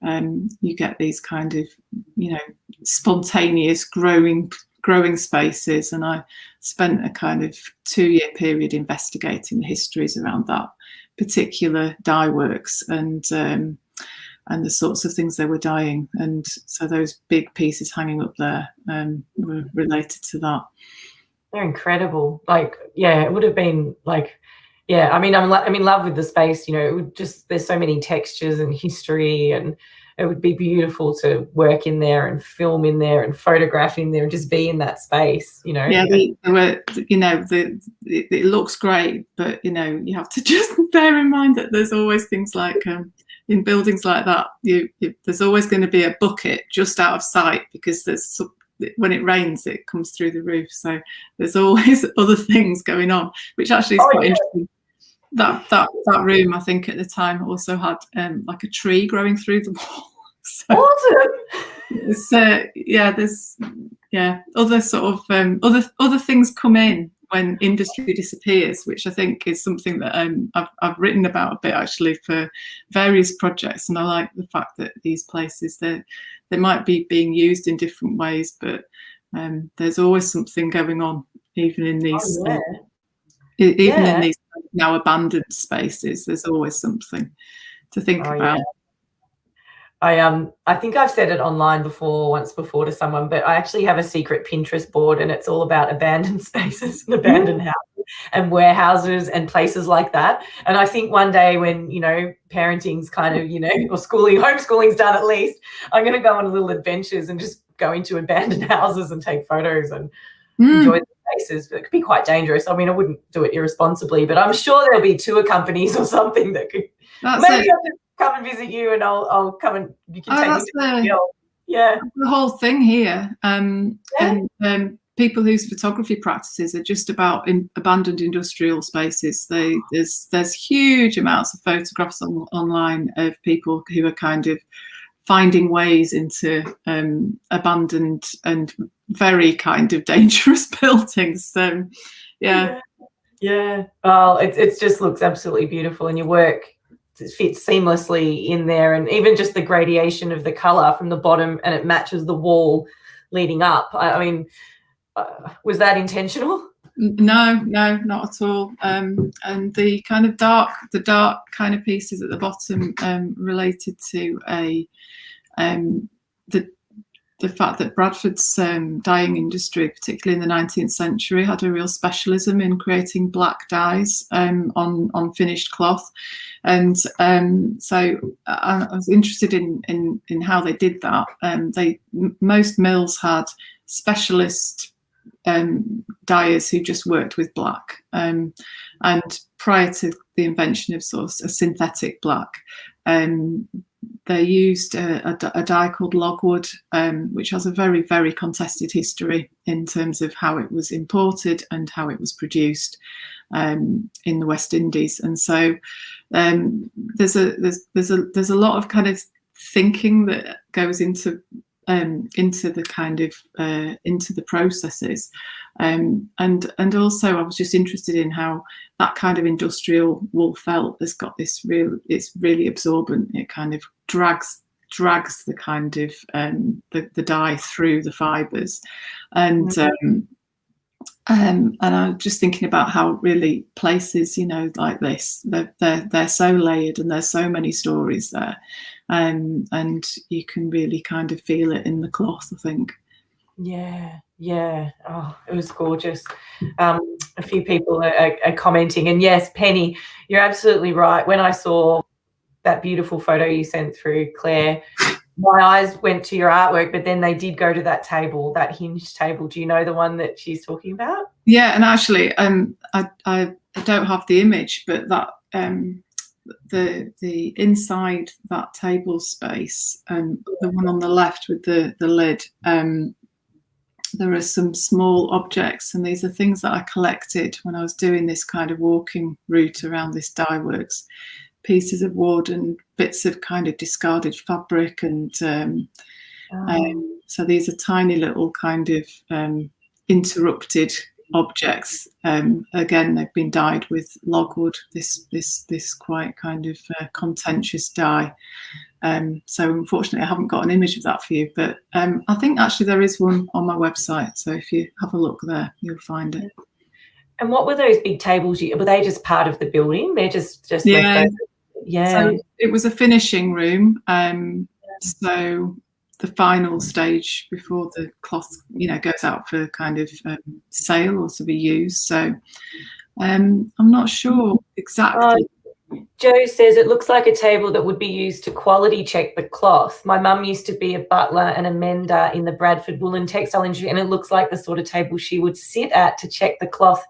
you get these kind of, spontaneous growing spaces, and I spent a kind of 2-year period investigating the histories around that particular dye works and the sorts of things they were dyeing. And so those big pieces hanging up there were related to that. They're incredible. Like, yeah, it would have been like, yeah, I mean, I'm in love with the space, it would just, there's so many textures and history, and it would be beautiful to work in there and film in there and photograph in there and just be in that space, Yeah, it looks great, but, you have to just bear in mind that there's always things like, in buildings like that, there's always going to be a bucket just out of sight, because when it rains, it comes through the roof. So there's always other things going on, which actually is quite interesting. That room, I think at the time, also had like a tree growing through the wall. So awesome. There's other sort of other things come in when industry disappears, which I think is something that I've written about a bit actually for various projects. And I like the fact that these places, they might be being used in different ways, but there's always something going on, even in these in these now abandoned spaces. There's always something to think about. Yeah. I think I've said it online once before to someone, but I actually have a secret Pinterest board, and it's all about abandoned spaces and abandoned houses and warehouses and places like that. And I think one day when, parenting's kind of, or homeschooling's done at least, I'm going to go on little adventures and just go into abandoned houses and take photos and enjoy the spaces. But it could be quite dangerous. I mean, I wouldn't do it irresponsibly, but I'm sure there'll be tour companies or something that could maybe I'll just come and visit you, and I'll come and you can take me to the hill. Yeah, the whole thing here. And people whose photography practices are just about abandoned industrial spaces. There's huge amounts of photographs online of people who are kind of finding ways into abandoned and very kind of dangerous buildings. So yeah. Well, it just looks absolutely beautiful, and your work fits seamlessly in there, and even just the gradation of the color from the bottom, and it matches the wall leading up. I mean, was that intentional? No, not at all. And the kind of dark kind of pieces at the bottom related to the fact that Bradford's dyeing industry, particularly in the 19th century, had a real specialism in creating black dyes on finished cloth. And so I was interested in how they did that. Most mills had specialist dyers who just worked with black. And prior to the invention of sort of a synthetic black, they used a dye called logwood, which has a very, very contested history in terms of how it was imported and how it was produced in the West Indies. And so there's a lot of kind of thinking that goes into the kind of into the processes, and also I was just interested in how that kind of industrial wool felt has got this it's really absorbent. It kind of drags the kind of the dye through the fibers, and I'm just thinking about how really places, like this, they're so layered, and there's so many stories there, and you can really kind of feel it in the cloth, I think. Yeah. Oh, it was gorgeous. A few people are commenting, and yes, Penny, you're absolutely right. When I saw that beautiful photo you sent through, Claire, my eyes went to your artwork, but then they did go to that table, that hinged table. Do you know the one that she's talking about? Yeah, and actually, I don't have the image, but that the inside that table space, the one on the left with the lid, there are some small objects, and these are things that I collected when I was doing this kind of walking route around this dye works. Pieces of wood and bits of kind of discarded fabric, and so these are tiny little kind of interrupted objects. Again, they've been dyed with logwood, this quite kind of contentious dye. So unfortunately, I haven't got an image of that for you, but I think actually there is one on my website. So if you have a look there, you'll find it. And what were those big tables? Were they just part of the building? They're just left over? Yeah. So it was a finishing room. So the final stage before the cloth, goes out for kind of sale or to be used. So I'm not sure exactly. Joe says it looks like a table that would be used to quality check the cloth. My mum used to be a butler and a mender in the Bradford wool and textile industry, and it looks like the sort of table she would sit at to check the cloth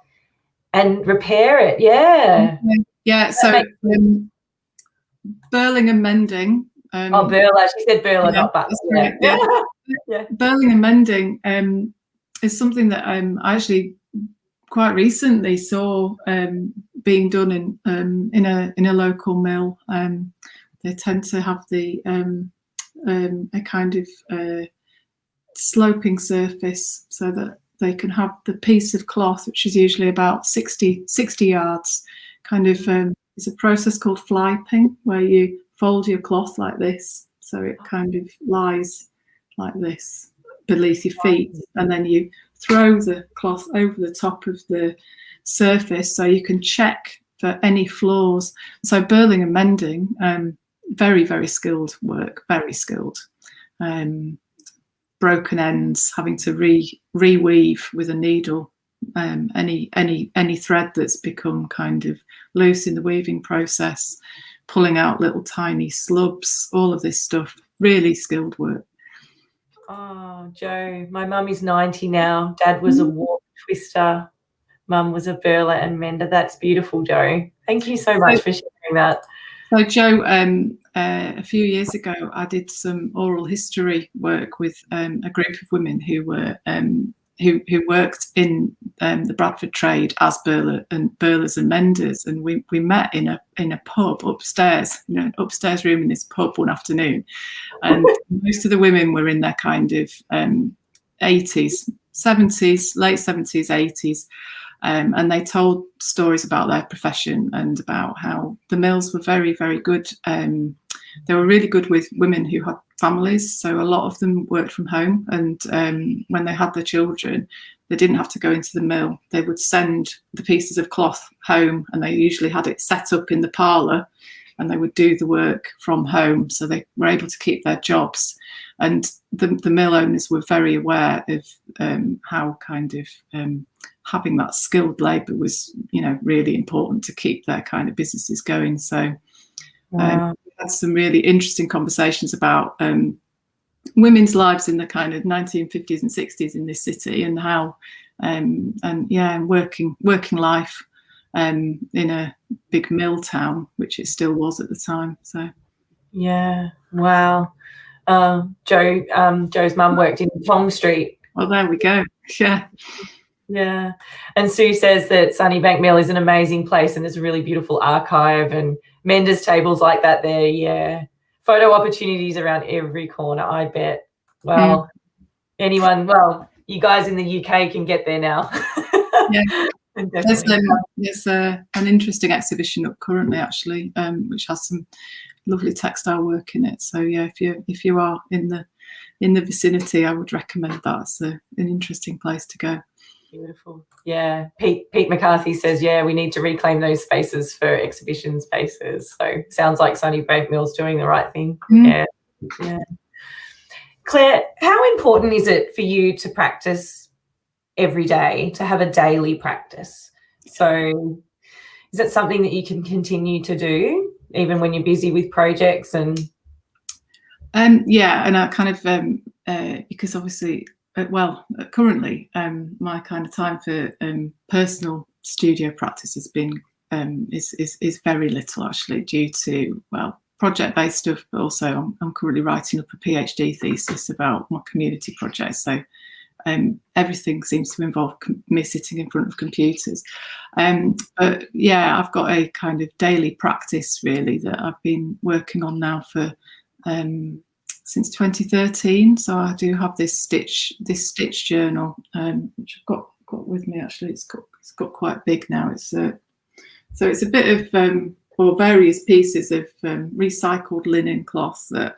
and repair it. Yeah. Yeah. So Burling and mending. Burler. She said Burler, not butler. Yeah. Burling and mending is something that I actually quite recently saw being done in a local mill. They tend to have a kind of sloping surface so that they can have the piece of cloth, which is usually about 60 yards, kind of it's a process called flyping, where you fold your cloth like this, so it kind of lies like this beneath your feet, and then you throw the cloth over the top of the surface so you can check for any flaws. So burling and mending, very, very skilled work, very skilled. Broken ends, having to reweave with a needle any thread that's become kind of loose in the weaving process, pulling out little tiny slubs, all of this stuff, really skilled work. Oh, Joe, my mum is 90 now. Dad was a warp twister. Mum was a burler and mender. That's beautiful, Joe. Thank you so much for sharing that. So, Joe, a few years ago, I did some oral history work with a group of women who were who worked in the Bradford trade as burlers and menders, and we met in a pub upstairs, upstairs room in this pub one afternoon, and most of the women were in their kind of 80s, 70s, late 70s, 80s. And they told stories about their profession and about how the mills were very, very good. They were really good with women who had families. So a lot of them worked from home. And when they had their children, they didn't have to go into the mill. They would send the pieces of cloth home, and they usually had it set up in the parlour, and they would do the work from home. So they were able to keep their jobs. And the mill owners were very aware of how kind of having that skilled labour was, really important to keep their kind of businesses going. So we had some really interesting conversations about women's lives in the kind of 1950s and 60s in this city, and how working life in a big mill town, which it still was at the time. So yeah, wow. Joe's mum worked in Tong Street. Well, there we go. Yeah. And Sue says that Sunnybank Mill is an amazing place, and there's a really beautiful archive and menders tables like that there. Yeah. Photo opportunities around every corner, I bet. Well, you guys in the UK can get there now. Yeah. There's an interesting exhibition up currently, actually, which has some lovely textile work in it. So yeah, if you are in the vicinity, I would recommend that. It's an interesting place to go. Beautiful. Yeah. Pete McCarthy says, yeah, we need to reclaim those spaces for exhibition spaces. So sounds like Sunnybank Mill's doing the right thing. Yeah. Claire, how important is it for you to practice every day, to have a daily practice? So is it something that you can continue to do even when you're busy with projects? And and I kind of because obviously currently my kind of time for personal studio practice has been is very little, actually, due to project-based stuff, but also I'm currently writing up a PhD thesis about my community project. So everything seems to involve me sitting in front of computers. But yeah, I've got a kind of daily practice really that I've been working on now for since 2013. So I do have this stitch journal, which I've got with me, actually. It's got quite big now. So it's a bit of or various pieces of recycled linen cloth that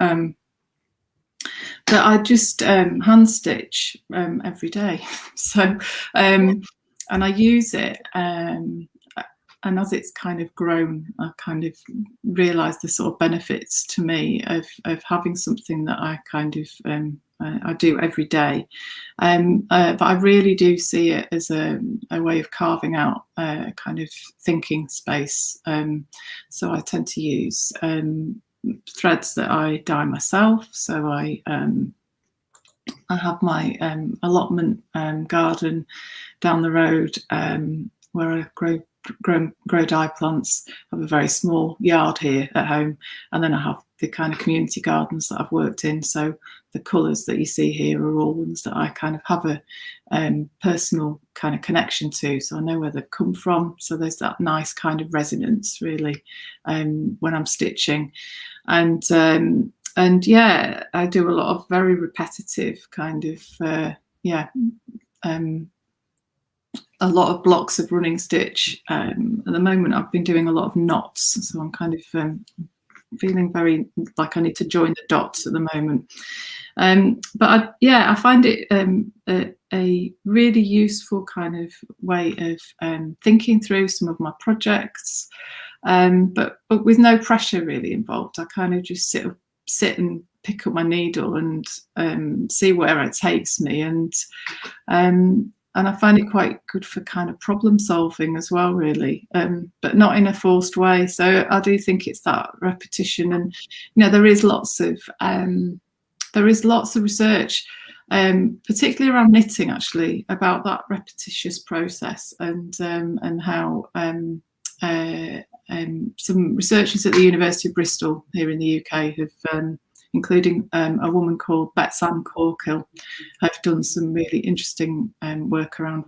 I just hand stitch every day. So and I use it, and as it's kind of grown, I kind of realised the sort of benefits to me of having something that I kind of I do every day. But I really do see it as a way of carving out a kind of thinking space. So I tend to use threads that I dye myself. So I have my allotment garden down the road where I grow dye plants. I have a very small yard here at home, and then I have the kind of community gardens that I've worked in. So the colours that you see here are all ones that I kind of have a personal kind of connection to, so I know where they've come from. So there's that nice kind of resonance really when I'm stitching. And yeah, I do a lot of very repetitive kind of a lot of blocks of running stitch. At the moment I've been doing a lot of knots, so I'm kind of feeling very like I need to join the dots at the moment. But I find it a really useful kind of way of thinking through some of my projects, but with no pressure really involved. I kind of just sit and pick up my needle and see where it takes me, and I find it quite good for kind of problem solving as well, really, but not in a forced way. So I do think it's that repetition, and there is lots of research, particularly around knitting, actually, about that repetitious process, and how some researchers at the University of Bristol here in the UK have including a woman called Batsford Books, have done some really interesting work around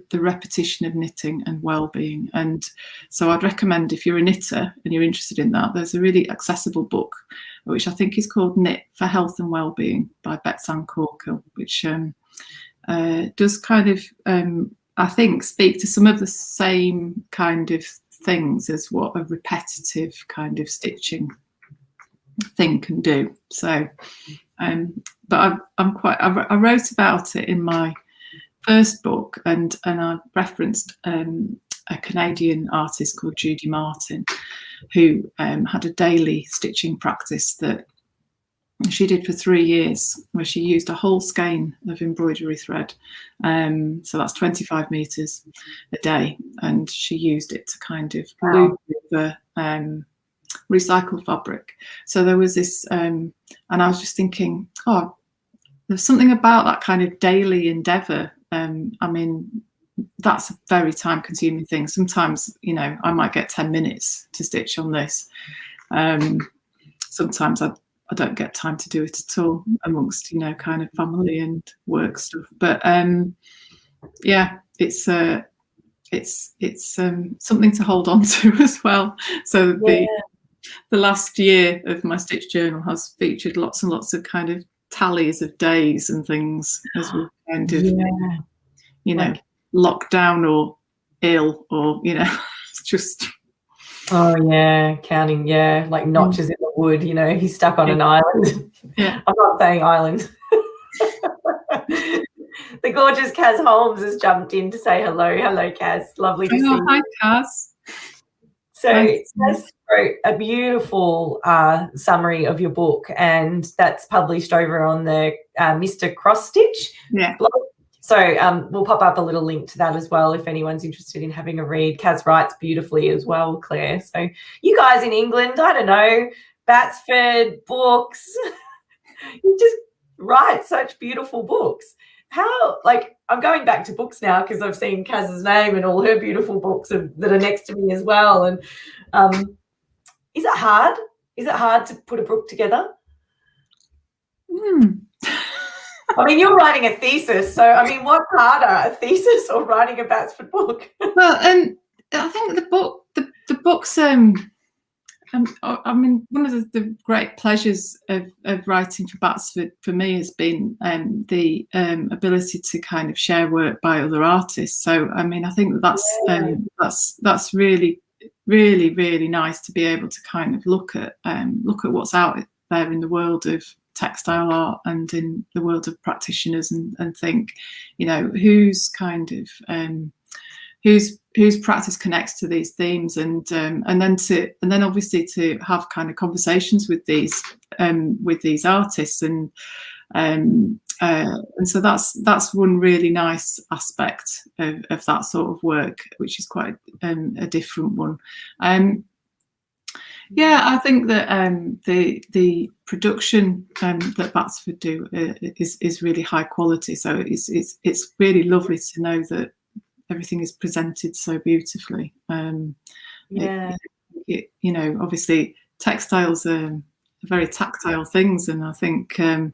the repetition of knitting and well-being. And so I'd recommend, if you're a knitter and you're interested in that, there's a really accessible book which I think is called Knit for Health and Wellbeing by Batsford Books, which does kind of I think speak to some of the same kind of things as what a repetitive kind of stitching thing can do. So but I wrote about it in my first book, and I referenced a Canadian artist called Judy Martin, who had a daily stitching practice that she did for 3 years, where she used a whole skein of embroidery thread. So that's 25 meters a day, and she used it to kind of glue over recycled fabric. So there was this, and I was just thinking, oh, there's something about that kind of daily endeavour. I mean, that's a very time-consuming thing. Sometimes, you know, I might get 10 minutes to stitch on this. Sometimes I don't get time to do it at all, amongst, you know, kind of family and work stuff. But yeah, it's something to hold on to as well. So the last year of my stitch journal has featured lots and lots of kind of tallies of days and things as we kind of, you know, locked down or ill, or, you know, just. Oh yeah, counting, like notches in the wood, you know, he's stuck on an island. Yeah. I'm not saying island. The gorgeous Kaz Holmes has jumped in to say hello. Hello, Kaz. Lovely to see you. Hi, Kaz. So Kaz wrote a beautiful summary of your book, and that's published over on the Mr. Cross Stitch blog. So we'll pop up a little link to that as well if anyone's interested in having a read. Kaz writes beautifully as well, Claire. So you guys in England, I don't know, Batsford Books, you just write such beautiful books. How, like, I'm going back to books now because I've seen Kaz's name and all her beautiful books that are next to me as well. And is it hard? Is it hard to put a book together? I mean, you're writing a thesis, so I mean, what's harder, a thesis or writing a Batsford book? Well, I think the books. I mean, one of the great pleasures of writing for Batsford for me has been the ability to kind of share work by other artists. So, I mean, I think that's really, really, really nice to be able to kind of look at what's out there in the world of textile art and in the world of practitioners, and think, you know, whose kind of whose practice connects to these themes, and then obviously to have kind of conversations with these artists, and so that's one really nice aspect of that sort of work, which is quite a different one. Yeah, I think that the production that Batsford do is really high quality. So it's really lovely to know that everything is presented so beautifully. You know, obviously textiles are very tactile things, and I think you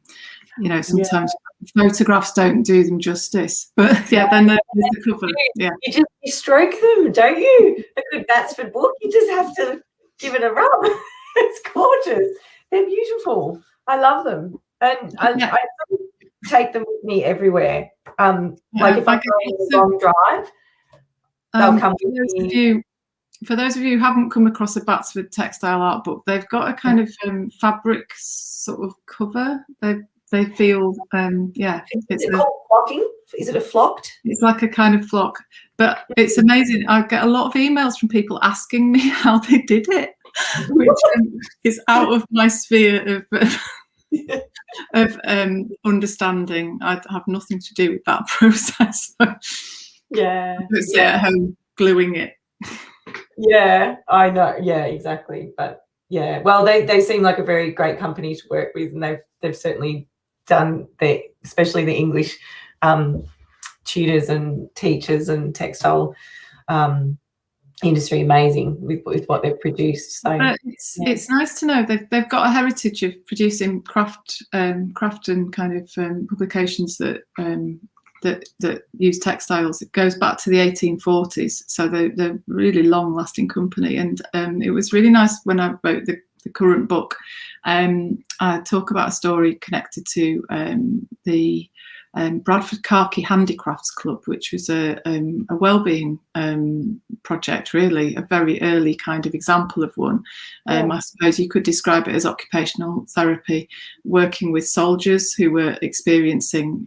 know, sometimes photographs don't do them justice. But then there's the cover. Yeah, you stroke them, don't you? A good Batsford book, you just have to give it a rub. It's gorgeous. They're beautiful. I love them, and I take them with me everywhere. Like if I'm going a long drive, they'll come with me. For those of you who haven't come across a Batsford textile art book, they've got a kind of fabric sort of cover. They feel it's called flocking. Is it a flocked? It's like a kind of flock, but it's amazing. I get a lot of emails from people asking me how they did it, which is out of my sphere of understanding. I have nothing to do with that process. Sit at home gluing it. Yeah, I know. Yeah, exactly. But yeah, well, they seem like a very great company to work with, and they've certainly done especially the English tutors and teachers and textile industry amazing with what they've produced. So it's nice to know they've got a heritage of producing craft and kind of publications that use textiles. It goes back to the 1840s, so they're really long-lasting company. And it was really nice when I wrote the current book. I talk about a story connected to the Bradford Khaki Handicrafts Club, which was a wellbeing project, really, a very early kind of example of one. I suppose you could describe it as occupational therapy, working with soldiers who were experiencing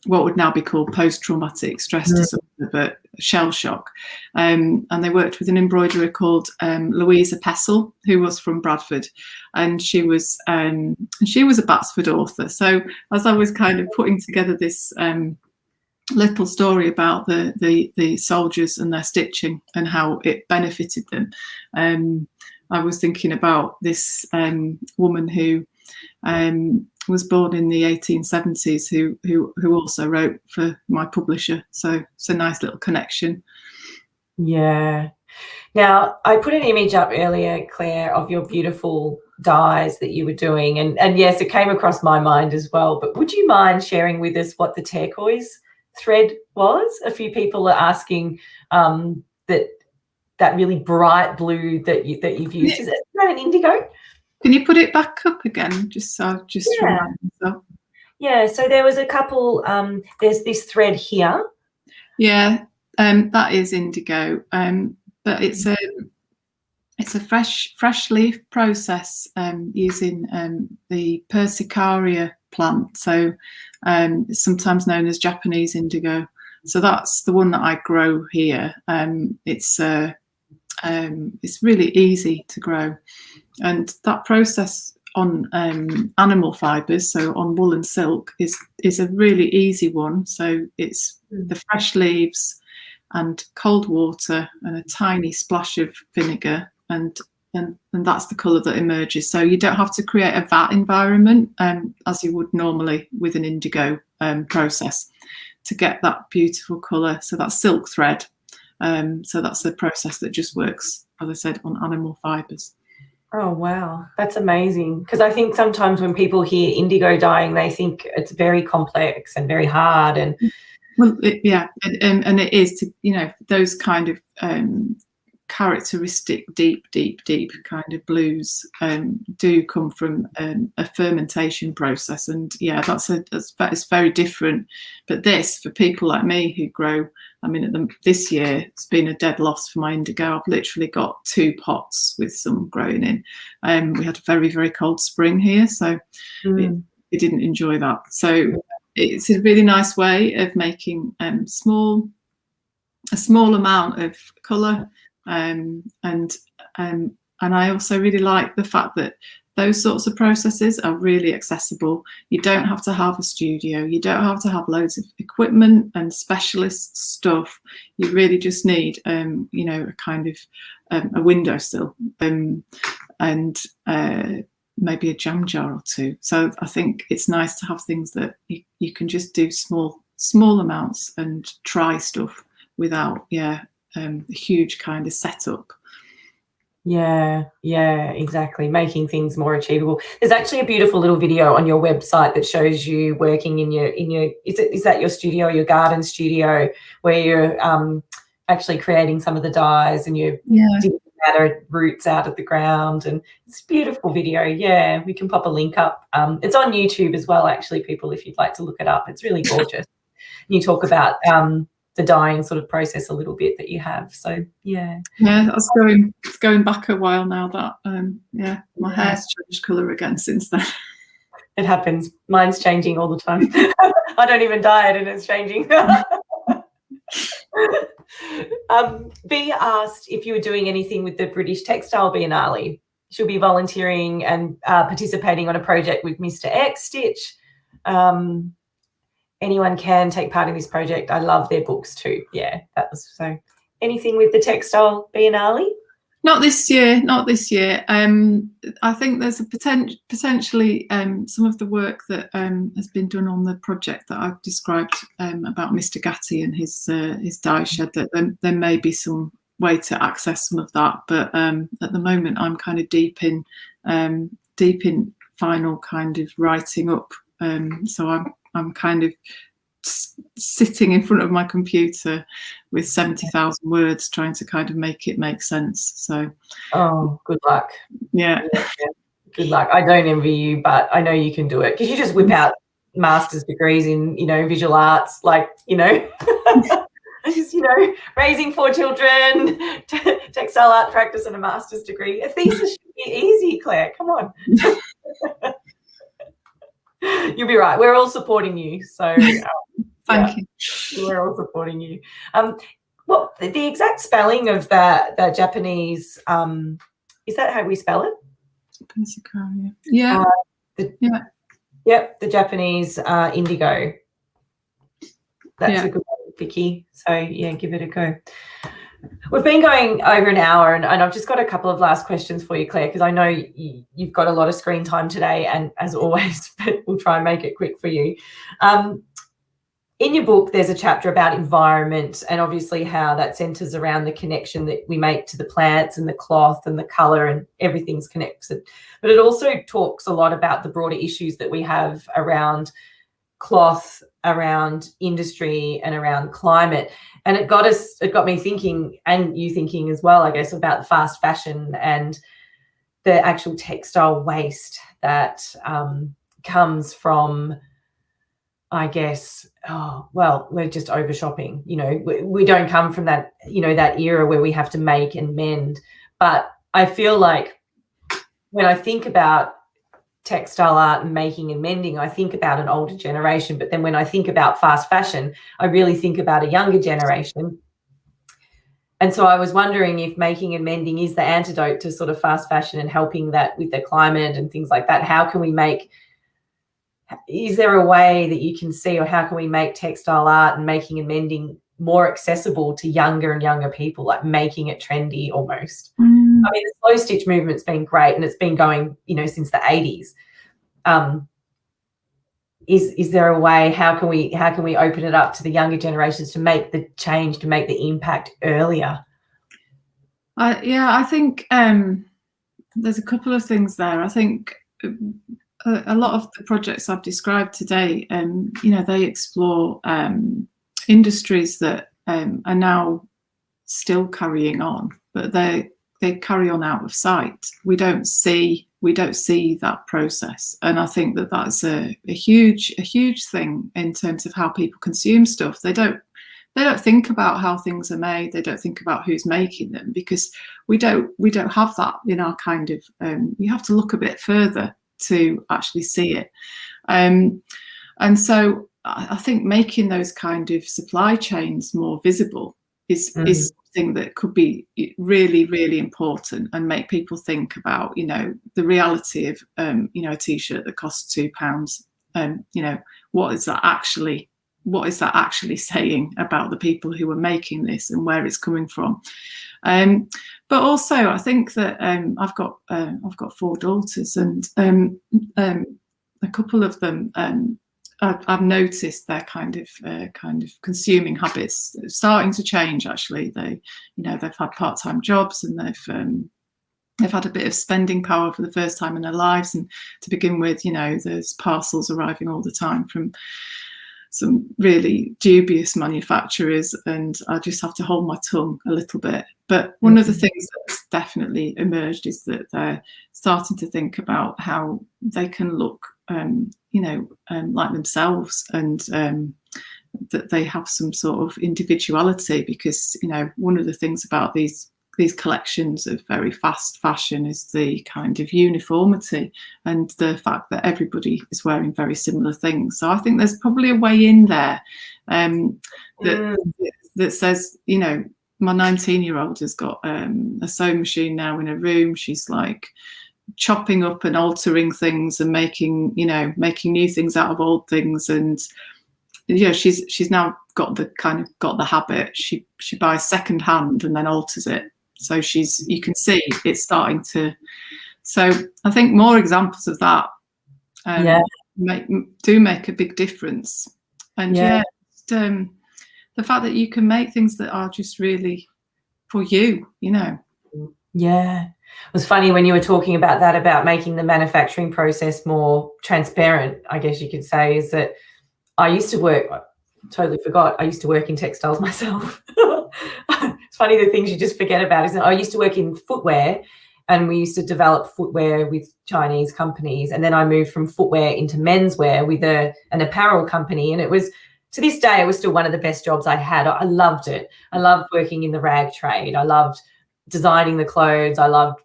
what would now be called post-traumatic stress disorder, but shell shock. And they worked with an embroiderer called Louisa Pessel, who was from Bradford, and she was a Batsford author. So as I was kind of putting together this little story about the soldiers and their stitching and how it benefited them, I was thinking about this woman who was born in the 1870s, who also wrote for my publisher. So it's a nice little connection. Yeah. Now, I put an image up earlier, Claire, of your beautiful dyes that you were doing. And yes, it came across my mind as well. But would you mind sharing with us what the turquoise thread was? A few people are asking that really bright blue that you've used. Is that an indigo? Can you put it back up again, just remind myself? Yeah, so there was a couple, there's this thread here. Yeah, that is indigo, but it's a fresh leaf process using the Persicaria plant, so it's sometimes known as Japanese indigo. So that's the one that I grow here. It's really easy to grow. And that process on animal fibres, so on wool and silk, is a really easy one. So it's the fresh leaves and cold water and a tiny splash of vinegar, and that's the colour that emerges. So you don't have to create a vat environment as you would normally with an indigo process to get that beautiful colour. So that's silk thread. So that's the process that just works, as I said, on animal fibres. Oh, wow. That's amazing. Because I think sometimes when people hear indigo dyeing, they think it's very complex and very hard. And well, and it is, to, those kind of characteristic deep kind of blues do come from a fermentation process. And yeah, that's very different. But this, for people like me who grow, this year it's been a dead loss for my indigo. I've literally got 2 pots with some growing in. We had a very, very cold spring here, so it didn't enjoy that. So it's a really nice way of making a small amount of colour. And I also really like the fact that those sorts of processes are really accessible. You don't have to have a studio. You don't have to have loads of equipment and specialist stuff. You really just need, a kind of a windowsill and maybe a jam jar or 2. So I think it's nice to have things that you can just do small amounts and try stuff without, a huge kind of setup. Yeah, exactly. Making things more achievable. There's actually a beautiful little video on your website that shows you working in your is that your studio, your garden studio, where you're actually creating some of the dyes and you're digging roots out of the ground, and it's a beautiful video. Yeah, we can pop a link up. It's on YouTube as well, actually, people, if you'd like to look it up. It's really gorgeous. You talk about the dyeing sort of process a little bit that you have. So that's going back a while now. That my hair's changed colour again since then. It happens. Mine's changing all the time. I don't even dye it and it's changing. Bea asked if you were doing anything with the British Textile Biennale. She'll be volunteering and participating on a project with Mr. X Stitch. Anyone can take part in this project. I love their books too. Yeah, that was so. Anything with the Textile Biennale? Not this year. I think there's a potentially some of the work that has been done on the project that I've described about Mr. Gatti and his dye shed, that there may be some way to access some of that. But at the moment, I'm kind of deep in final kind of writing up. So I'm kind of sitting in front of my computer with 70,000 words, trying to kind of make it make sense. So, good luck. Yeah. Good luck. I don't envy you, but I know you can do it, because you just whip out master's degrees in, visual arts, like, just, raising 4 children, textile art practice, and a master's degree. A thesis should be easy, Claire. Come on. You'll be right. We're all supporting you. So thank you. We're all supporting you. Well, the exact spelling of that Japanese, is that how we spell it? Yeah. Yep, the Japanese indigo. That's a good one, Vicky. So yeah, give it a go. We've been going over an hour, and I've just got a couple of last questions for you, Claire, because I know you've got a lot of screen time today, and as always, but we'll try and make it quick for you. In your book, there's a chapter about environment, and obviously how that centres around the connection that we make to the plants and the cloth and the colour, and everything's connected. But it also talks a lot about the broader issues that we have around cloth, around industry, and around climate. And it got me thinking, and you thinking as well, I guess, about fast fashion and the actual textile waste that comes from, I guess, we're just over shopping. We don't come from that, that era where we have to make and mend. But I feel like when I think about textile art and making and mending, I think about an older generation. But then when I think about fast fashion, I really think about a younger generation. And so I was wondering if making and mending is the antidote to sort of fast fashion and helping that with the climate and things like that. How can we is there a way that you can see, or how can we make textile art and making and mending more accessible to younger and younger people, like making it trendy almost? I mean, the slow stitch movement's been great, and it's been going, since the 80s. Is there a way? How can we open it up to the younger generations to make the change, to make the impact earlier? I think there's a couple of things there. I think a lot of the projects I've described today, they explore industries that are now still carrying on, but they carry on out of sight. We don't see that process, and I think that that's a huge thing in terms of how people consume stuff. They don't think about how things are made. They don't think about who's making them, because we don't have that in our kind of. You have to look a bit further to actually see it, and so I think making those kind of supply chains more visible is something that could be really, really important, and make people think about, the reality of, a t-shirt that costs £2. What is that actually saying about the people who are making this and where it's coming from? But also, I think that I've got 4 daughters, and a couple of them, I've noticed their kind of consuming habits starting to change. Actually, they've had part-time jobs, and they've had a bit of spending power for the first time in their lives. And to begin with, there's parcels arriving all the time from some really dubious manufacturers, and I just have to hold my tongue a little bit. But one of the things that's definitely emerged is that they're starting to think about how they can look, like themselves, and that they have some sort of individuality, because, one of the things about these collections of very fast fashion is the kind of uniformity and the fact that everybody is wearing very similar things. So I think there's probably a way in there that says, my 19-year-old has got a sewing machine now in her room. She's like chopping up and altering things and making new things out of old things. And she's now got the habit. She buys second hand and then alters it. So you can see it's starting to. So I think more examples of that do make a big difference. And the fact that you can make things that are just really for you, you know. Yeah. It was funny when you were talking about that, about making the manufacturing process more transparent, I guess you could say, is that I used to work, I totally forgot, I used to work in textiles myself. It's funny, the things you just forget about, isn't it? I used to work in footwear, and we used to develop footwear with Chinese companies. And then I moved from footwear into menswear with an apparel company. And it was, to this day, it was still one of the best jobs I had. I loved it. I loved working in the rag trade. I loved designing the clothes. I loved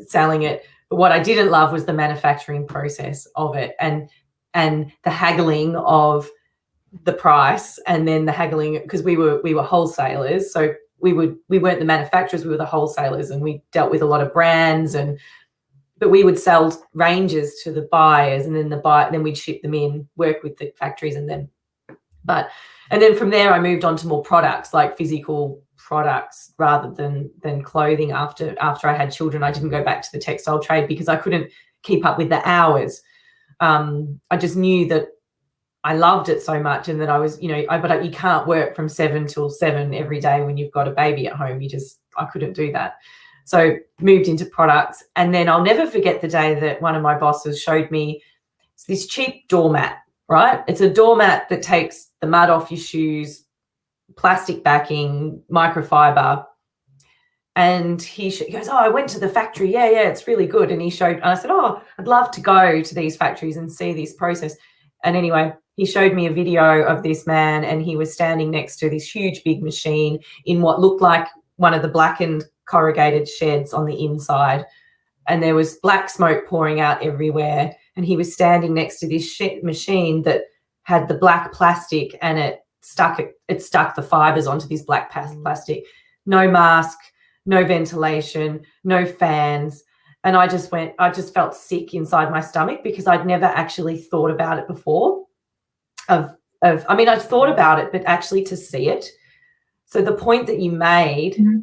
selling it. But what I didn't love was the manufacturing process of it, and the haggling of the price, and then the haggling, because we were wholesalers. So we weren't the manufacturers, we were the wholesalers, and we dealt with a lot of brands, but we would sell ranges to the buyers, and then we'd ship them in, work with the factories, and then from there I moved on to more products, like physical products rather than clothing. After I had children, I didn't go back to the textile trade because I couldn't keep up with the hours. I just knew that I loved it so much, and that I was, but you can't work from 7 till 7 every day when you've got a baby at home. I couldn't do that. So moved into products. And then I'll never forget the day that one of my bosses showed me this cheap doormat, right? It's a doormat that takes the mud off your shoes, plastic backing, microfiber. And he goes, "Oh, I went to the factory. Yeah, it's really good." And I said, "Oh, I'd love to go to these factories and see this process." And anyway, he showed me a video of this man, and he was standing next to this huge big machine in what looked like one of the blackened corrugated sheds on the inside. And there was black smoke pouring out everywhere. And he was standing next to this machine that had the black plastic, and it stuck the fibers onto this black plastic. No mask, no ventilation, no fans. And I just felt sick inside my stomach, because I'd never actually thought about it before. I'd thought about it, but actually to see it. So the point that you made, mm-hmm.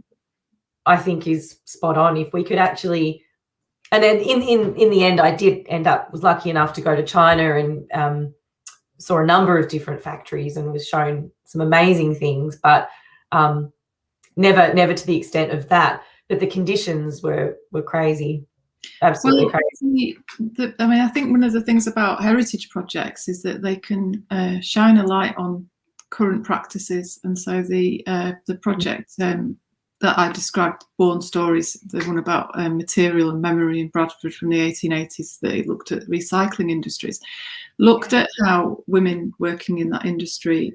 I think is spot on. If we could actually, and then in the end, was lucky enough to go to China and saw a number of different factories and was shown some amazing things, but never to the extent of that. But the conditions were crazy. Absolutely crazy. I think one of the things about heritage projects is that they can shine a light on current practices. And so the project that I described, Born Stories, the one about material and memory in Bradford from the 1880s, they looked at recycling industries, looked at how women working in that industry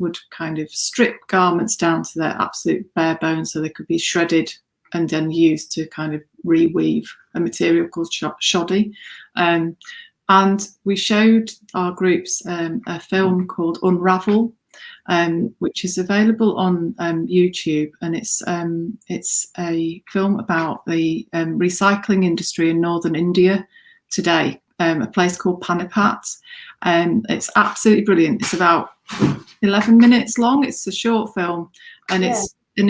would kind of strip garments down to their absolute bare bones so they could be shredded and then used to kind of reweave a material called shoddy. And we showed our groups a film called Unravel, which is available on YouTube, and it's a film about the recycling industry in northern India today, a place called Panipat. It's absolutely brilliant. It's about 11 minutes long. It's a short film, and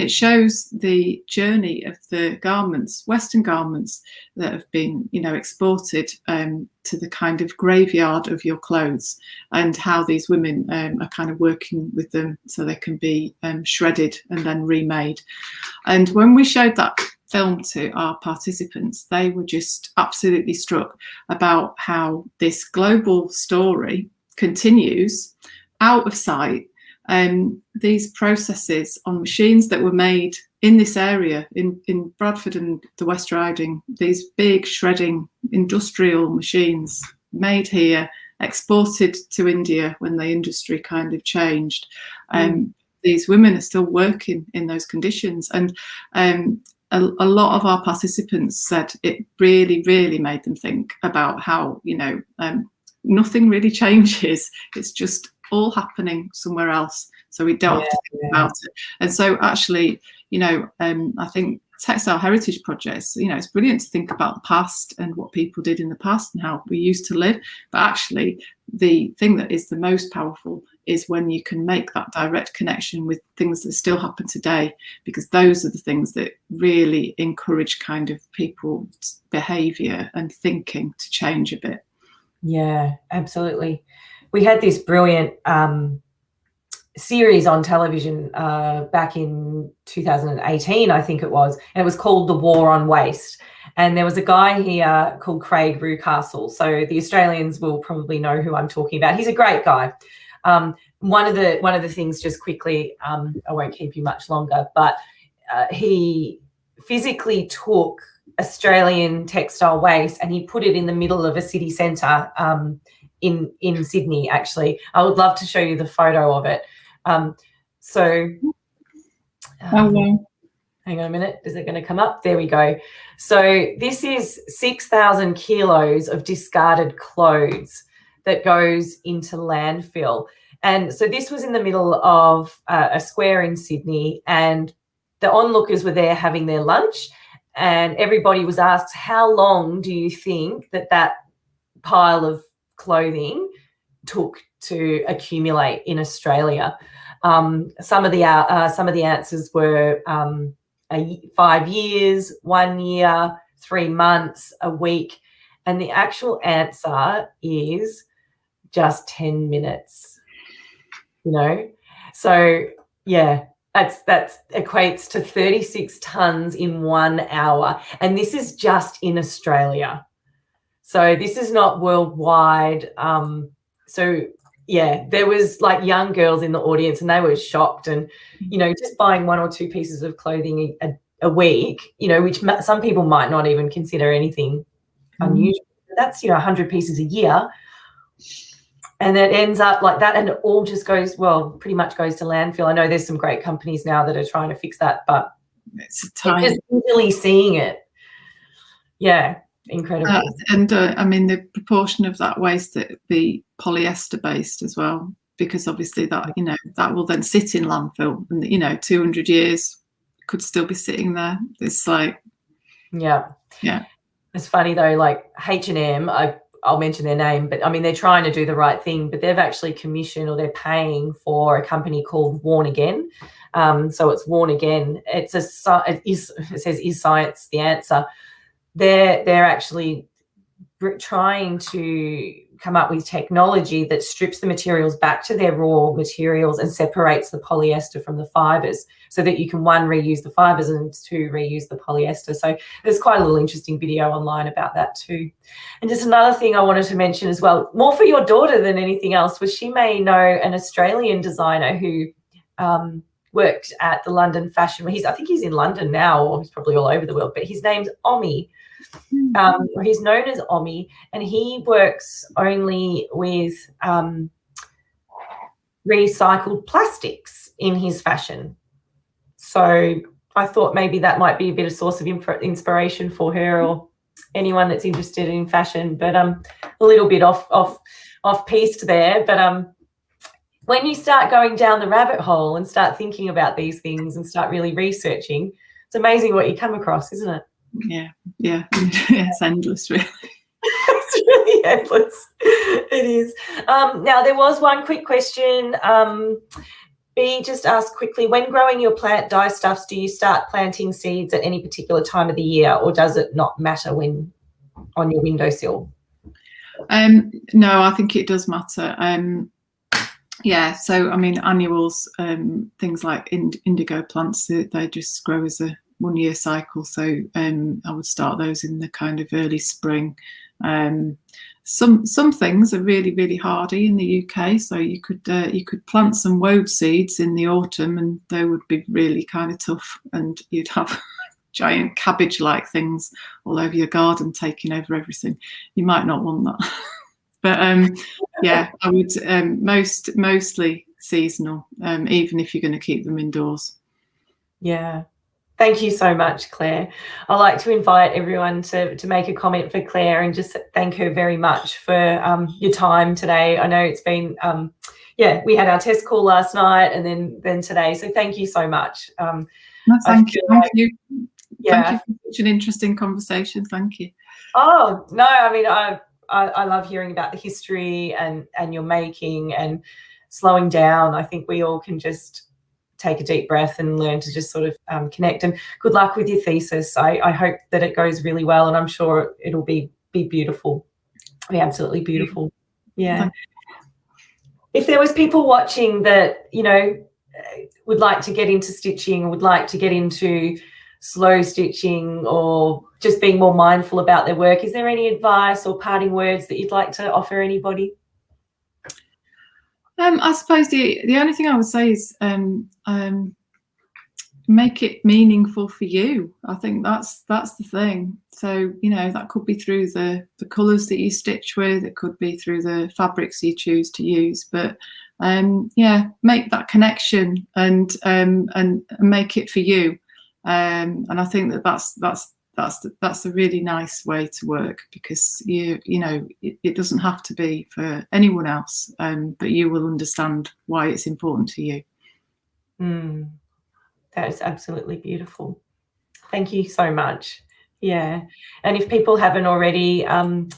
it shows the journey of the garments, Western garments, that have been, exported to the kind of graveyard of your clothes, and how these women are kind of working with them so they can be shredded and then remade. And when we showed that film to our participants, they were just absolutely struck about how this global story continues out of sight. These processes on machines that were made in this area, in Bradford and the West Riding, these big shredding industrial machines made here, exported to India when the industry kind of changed. These women are still working in those conditions. And a lot of our participants said it really, really made them think about how, nothing really changes. It's just all happening somewhere else, so we don't have to think about it. And so actually, I think textile heritage projects, it's brilliant to think about the past and what people did in the past and how we used to live, but actually the thing that is the most powerful is when you can make that direct connection with things that still happen today, because those are the things that really encourage kind of people's behaviour and thinking to change a bit. Yeah, absolutely. We had this brilliant series on television back in 2018, I think it was, and it was called The War on Waste. And there was a guy here called Craig Rucastle. So the Australians will probably know who I'm talking about. He's a great guy. One of the things, just quickly, I won't keep you much longer, but he physically took Australian textile waste and he put it in the middle of a city centre in Sydney, actually. I would love to show you the photo of it. Hang on a minute. Is it going to come up? There we go. So this is 6,000 kilos of discarded clothes that goes into landfill. And so this was in the middle of a square in Sydney, and the onlookers were there having their lunch, and everybody was asked, how long do you think that pile of clothing took to accumulate in Australia? Some of the answers were 5 years, 1 year, 3 months, a week, and the actual answer is just 10 minutes. You know, so yeah, that equates to 36 tons in 1 hour, and this is just in Australia. So this is not worldwide. So yeah, there was like young girls in the audience and they were shocked, and you know, just buying 1 or 2 pieces of clothing a week, you know, which some people might not even consider anything unusual. That's, you know, 100 pieces a year, and it ends up like that, and it all just goes, well, pretty much goes to landfill. I know there's some great companies now that are trying to fix that, but it's tiny. Just really seeing it, yeah, incredible. I mean, the proportion of that waste that be polyester based as well, because obviously that, you know, that will then sit in landfill, and you know, 200 years could still be sitting there. It's like, yeah. It's funny though, like H&M, I'll mention their name, but I mean, they're trying to do the right thing, but they've actually commissioned, or they're paying for, a company called Worn Again. So it's Worn Again. It says, is science the answer? They're actually trying to come up with technology that strips the materials back to their raw materials and separates the polyester from the fibres, so that you can, 1, reuse the fibres, and 2, reuse the polyester. So there's quite a little interesting video online about that too. And just another thing I wanted to mention as well, more for your daughter than anything else, was she may know an Australian designer who worked at the London Fashion. I think he's in London now, or he's probably all over the world, but his name's Omi. He's known as Omi, and he works only with recycled plastics in his fashion. So I thought maybe that might be a bit of source of inspiration for her, or anyone that's interested in fashion. But a little bit off piste there. But when you start going down the rabbit hole and start thinking about these things and start really researching, it's amazing what you come across, isn't it? Yeah. It's endless, really. It's really endless. It is. Now, there was one quick question. B just asked quickly, when growing your plant dyestuffs, do you start planting seeds at any particular time of the year, or does it not matter when on your windowsill? No, I think it does matter. Yeah, so I mean, annuals, things like indigo plants, they just grow as a 1 year cycle. So I would start those in the kind of early spring. Some things are really, really hardy in the UK, so you could plant some woad seeds in the autumn, and they would be really kind of tough, and you'd have giant cabbage-like things all over your garden, taking over everything. You might not want that. But yeah, I would mostly seasonal, even if you're going to keep them indoors. Yeah. Thank you so much, Claire. I'd like to invite everyone to make a comment for Claire and just thank her very much for your time today. I know it's been, we had our test call last night and then today. So thank you so much. No, thank you. Yeah. Thank you for such an interesting conversation. Thank you. Oh, no, I mean, I love hearing about the history and your making and slowing down. I think we all can just take a deep breath and learn to just sort of connect. And good luck with your thesis. I hope that it goes really well, and I'm sure it'll be beautiful. Be absolutely beautiful. Yeah. If there was people watching that, you know, would like to get into stitching or would like to get into slow stitching or just being more mindful about their work, is there any advice or parting words that you'd like to offer anybody? I suppose the only thing I would say is make it meaningful for you. I think that's the thing. So, you know, that could be through the colours that you stitch with, it could be through the fabrics you choose to use, but yeah, make that connection and make it for you. And I think that's a really nice way to work, because you know it doesn't have to be for anyone else, but you will understand why it's important to you. That is absolutely beautiful. Thank you so much. Yeah, and if people haven't already,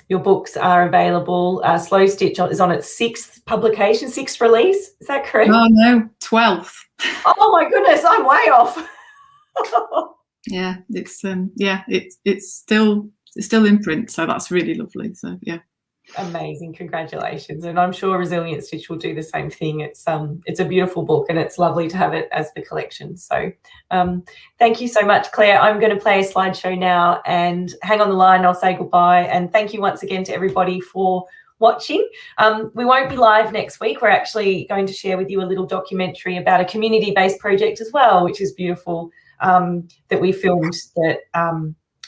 your books are available. Slow Stitch is on its 6th publication, 6th release. Is that correct? Oh no, 12th. Oh my goodness, I'm way off. Yeah, it's still in print, so that's really lovely. So yeah. Amazing, congratulations. And I'm sure Resilient Stitch will do the same thing. It's a beautiful book and it's lovely to have it as the collection. So thank you so much, Claire. I'm going to play a slideshow now and hang on the line. I'll say goodbye, and thank you once again to everybody for watching. We won't be live next week. We're actually going to share with you a little documentary about a community-based project as well, which is beautiful, that we filmed, that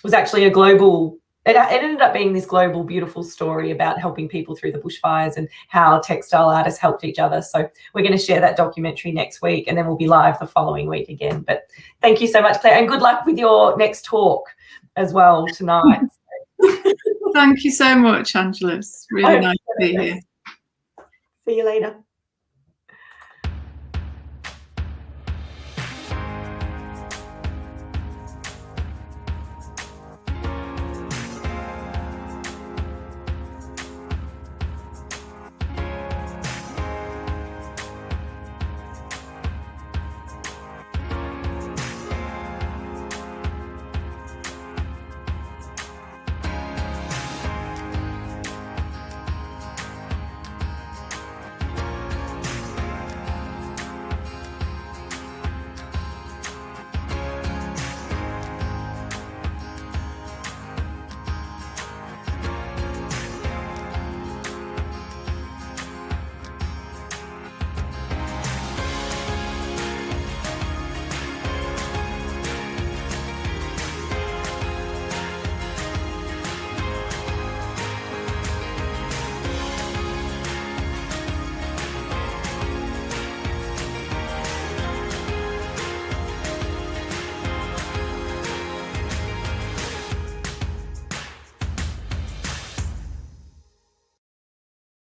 was actually a global. It ended up being this global, beautiful story about helping people through the bushfires and how textile artists helped each other. So we're going to share that documentary next week, and then we'll be live the following week again. But thank you so much, Claire, and good luck with your next talk as well tonight. Thank you so much, Angela. It's really nice to be here. See you later.